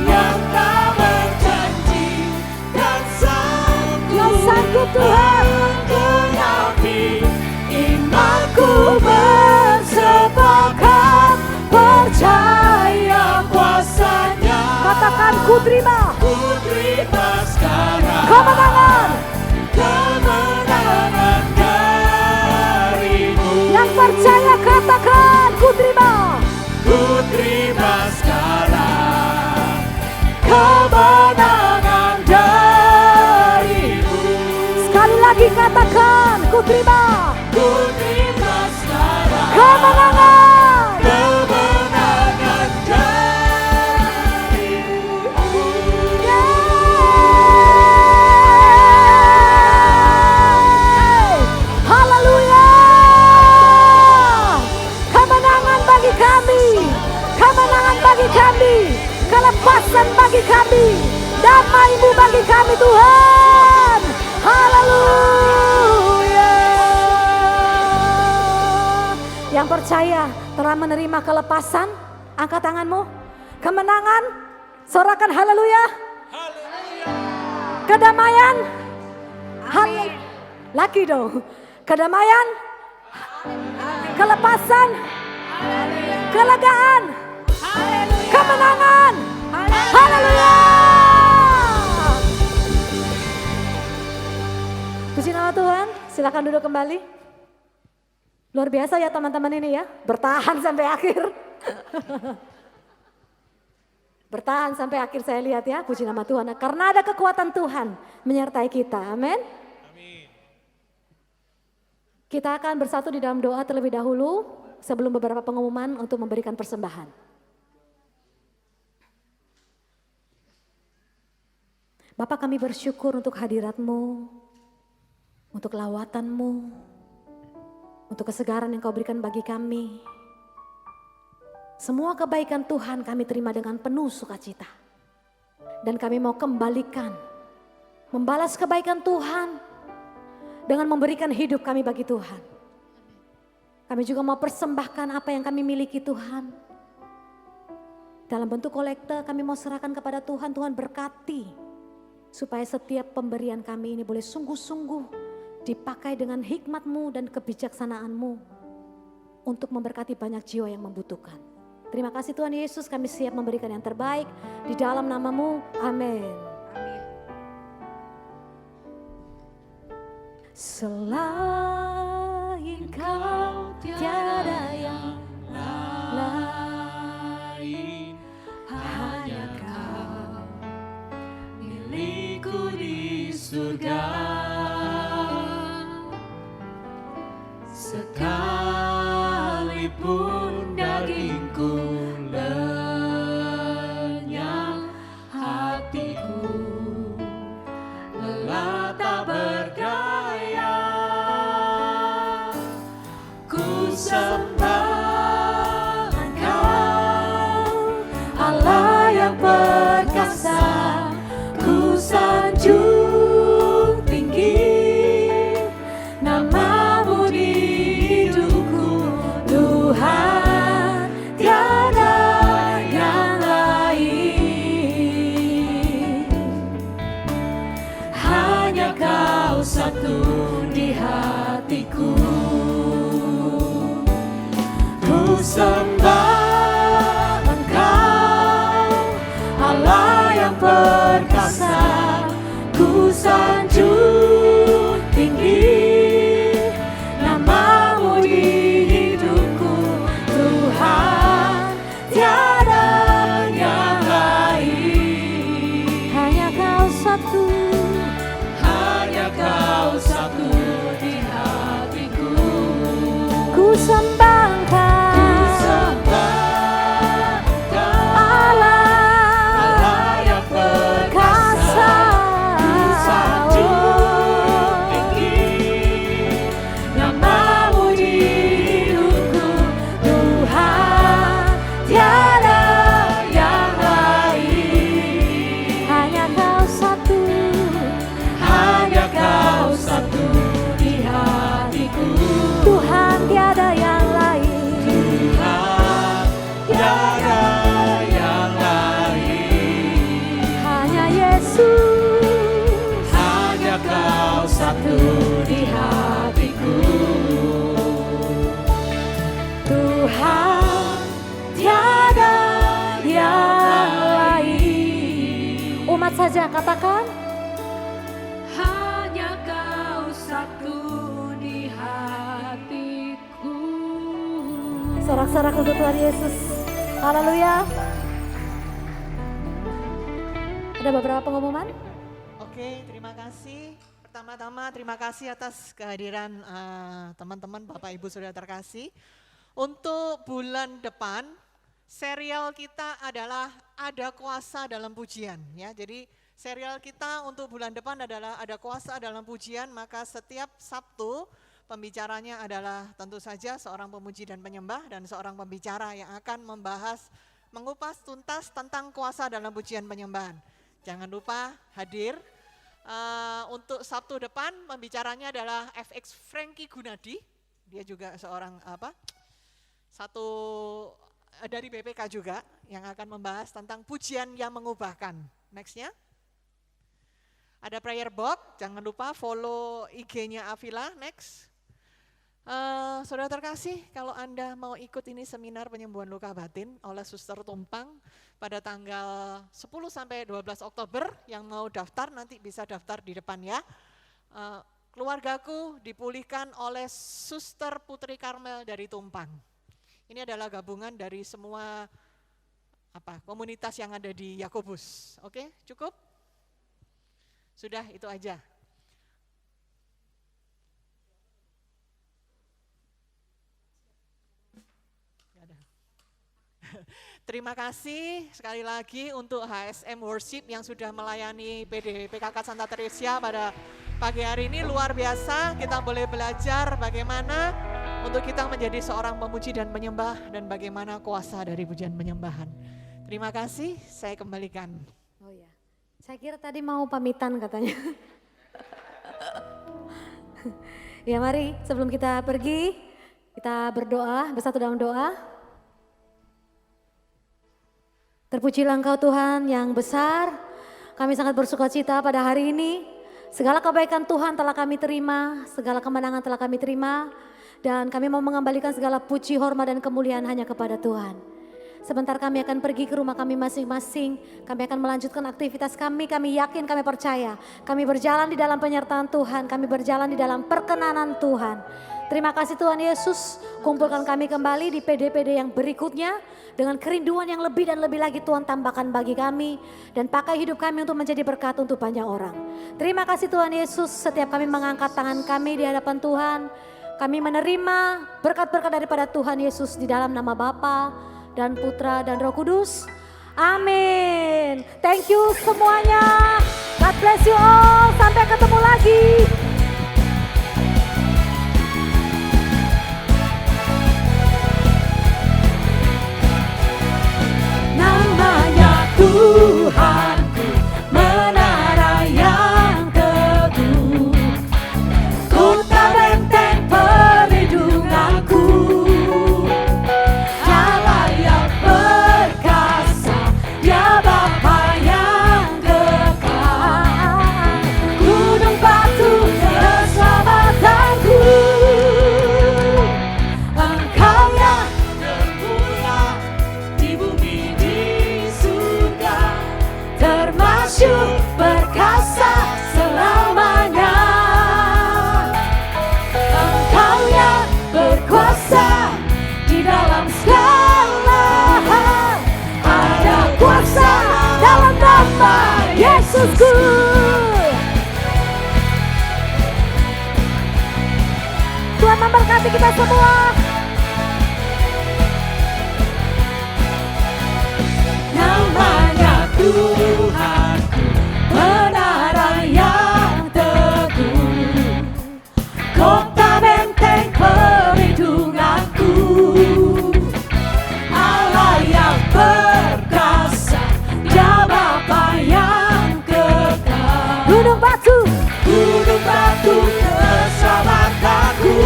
yang tak berjanji dan sanggup Tuhan. menggenapi imanku, bersepakat percaya kuasanya. Katakan ku terima Ku terima sekarang kemenangan. kemenangan darimu. Yang percaya katakan ku terima. Ku terima sekarang kemenangan darimu. Sekali lagi katakan ku terima Ku terima sekarang kemenangan. kemenangan darimu. Haleluya. Kemenangan bagi kami. Kemenangan bagi kami. Kelepasan bagi kami. Damai-Mu bagi kami Tuhan. Haleluya. Yang percaya telah menerima kelepasan, angkat tanganmu. Kemenangan, sorakan haleluya. Kedamaian, haleluya. Lagi dong. Kedamaian, kelepasan, kelegaan, kemenangan. Haleluya. Puji nama Tuhan, silakan duduk kembali. Luar biasa ya teman-teman ini ya, bertahan sampai akhir. Bertahan sampai akhir saya lihat ya, puji nama Tuhan. Karena ada kekuatan Tuhan menyertai kita, amin. Kita akan bersatu di dalam doa terlebih dahulu sebelum beberapa pengumuman untuk memberikan persembahan. Bapa, kami bersyukur untuk hadirat-Mu, untuk lawatan-Mu, untuk kesegaran yang Kau berikan bagi kami. Semua kebaikan Tuhan kami terima dengan penuh sukacita. Dan kami mau kembalikan, membalas kebaikan Tuhan dengan memberikan hidup kami bagi Tuhan. Kami juga mau persembahkan apa yang kami miliki Tuhan. Dalam bentuk kolekte kami mau serahkan kepada Tuhan, Tuhan berkati. Supaya setiap pemberian kami ini boleh sungguh-sungguh dipakai dengan hikmat-Mu dan kebijaksanaan-Mu untuk memberkati banyak jiwa yang membutuhkan. Terima kasih Tuhan Yesus, kami siap memberikan yang terbaik di dalam nama-Mu. Amin. Selain Kau tiada yang lain, hanya Kau Milikku di surga, sekalipun dagingku lenyap, hatiku lelah tak berdaya. Ku sembah Engkau, Allah yang perkasa. Ku sanjung tinggi nama-Mu di hidupku, Tuhan, tiada yang lain. Hanya Kau satu di hatiku. Ku sembah Engkau, Allah yang perkasa. Ku sanjung tinggi nama-Mu di hidupku, Tuhan, tiada yang lain. hanya Kau satu. Hanya Kau satu di hatiku. Ku sembah Engkau. Ku sembah saja katakan. Hanya Kau satu di hatiku. Sorak-sorak untuk Tuhan Yesus. Haleluya. Ada beberapa pengumuman? Oke, terima kasih. Pertama-tama terima kasih atas kehadiran teman-teman, Bapak Ibu Saudara terkasih. Untuk bulan depan, serial kita adalah Ada Kuasa Dalam Pujian. Ya, jadi serial kita untuk bulan depan adalah Ada Kuasa Dalam Pujian, maka setiap Sabtu pembicaranya adalah tentu saja seorang pemuji dan penyembah dan seorang pembicara yang akan membahas, mengupas tuntas tentang kuasa dalam pujian penyembahan. Jangan lupa hadir. Untuk Sabtu depan pembicaranya adalah FX Frankie Gunadi. Dia juga seorang satu dari BPK juga yang akan membahas tentang pujian yang mengubahkan. Nextnya. Ada prayer box, jangan lupa follow IG-nya Avila. Next. Saudara terkasih, kalau Anda mau ikut ini seminar penyembuhan luka batin oleh Suster Tumpang pada tanggal 10 sampai 12 Oktober, yang mau daftar nanti bisa daftar di depan ya. Keluargaku dipulihkan oleh Suster Putri Karmel dari Tumpang. Ini adalah gabungan dari semua komunitas yang ada di Yakobus. Oke, cukup? Sudah, itu aja. Terima kasih sekali lagi untuk HSM Worship yang sudah melayani PD PKK Santa Teresia pada pagi hari ini. Luar biasa, kita boleh belajar bagaimana untuk kita menjadi seorang pemuji dan penyembah dan bagaimana kuasa dari pujian penyembahan. Terima kasih, saya kembalikan. Oh ya, saya kira tadi mau pamitan katanya. Ya mari sebelum kita pergi, kita berdoa, bersatu dalam doa. Terpujilah Engkau Tuhan yang besar, kami sangat bersuka cita pada hari ini. Segala kebaikan Tuhan telah kami terima, segala kemenangan telah kami terima. Dan kami mau mengembalikan segala puji, hormat dan kemuliaan hanya kepada Tuhan. Sebentar kami akan pergi ke rumah kami masing-masing, kami akan melanjutkan aktivitas kami yakin, kami percaya. Kami berjalan di dalam penyertaan Tuhan, kami berjalan di dalam perkenanan Tuhan. Terima kasih Tuhan Yesus, kumpulkan kami kembali di PD-PD yang berikutnya dengan kerinduan yang lebih dan lebih lagi Tuhan tambahkan bagi kami dan pakai hidup kami untuk menjadi berkat untuk banyak orang. Terima kasih Tuhan Yesus, setiap kami mengangkat tangan kami di hadapan Tuhan, kami menerima berkat-berkat daripada Tuhan Yesus di dalam nama Bapa dan Putra dan Roh Kudus. Amin. Thank you semuanya. God bless you all. Sampai ketemu lagi. Namanya Tuhanku, menara yang teguh, kota benteng perlindunganku, Allah yang perkasa, Dia Bapa yang kekal, gunung batu keselamatanku, Engkau yang terpulang di bumi di surga, termasyur perkasa selamanya. Engkau yang berkuasa di dalam segala hal, ada kuasa dalam nama Yesusku. Tuhan memberkati kita semua. Namanya Tuhanku, menara yang teguh, kota benteng perlindunganku, Allah yang perkasa, Dia Bapa yang kekal, gunung batu keselamatanku,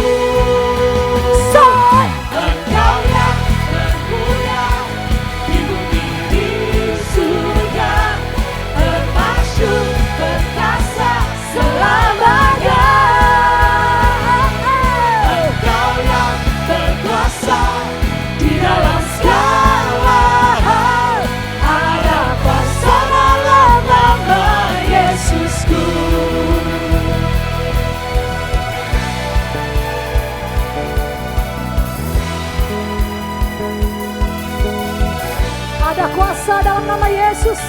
Engkau yang terpulang di bumi di surga, termasyur perkasa selamanya. Engkau yang berkuasa di dalam segala hal, ada kuasa dalam nama Yesus.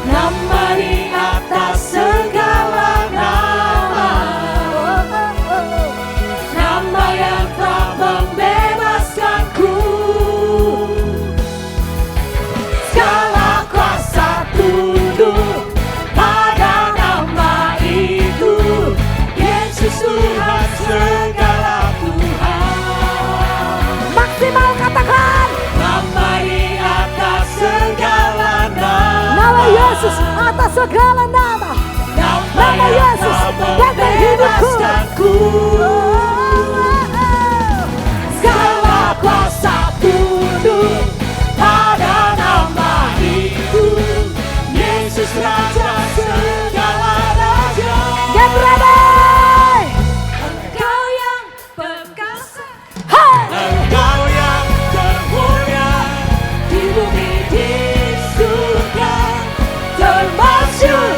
Nama di atas segala nama, nama yang telah membebaskanku. Segala kuasa tunduk pada nama itu, Yesus Tuhan segala Tuhan. Maksimal katakan. Nama di atas segala nama, Nama Yesus atas segala nama. Nama Yesus benteng hidupku. Segala kuasa tunduk pada nama itu, Yesus Raja segala raja. Get ready. Engkau yang perkasa, Hey. Engkau yang termulia di bumi di surga, termasyur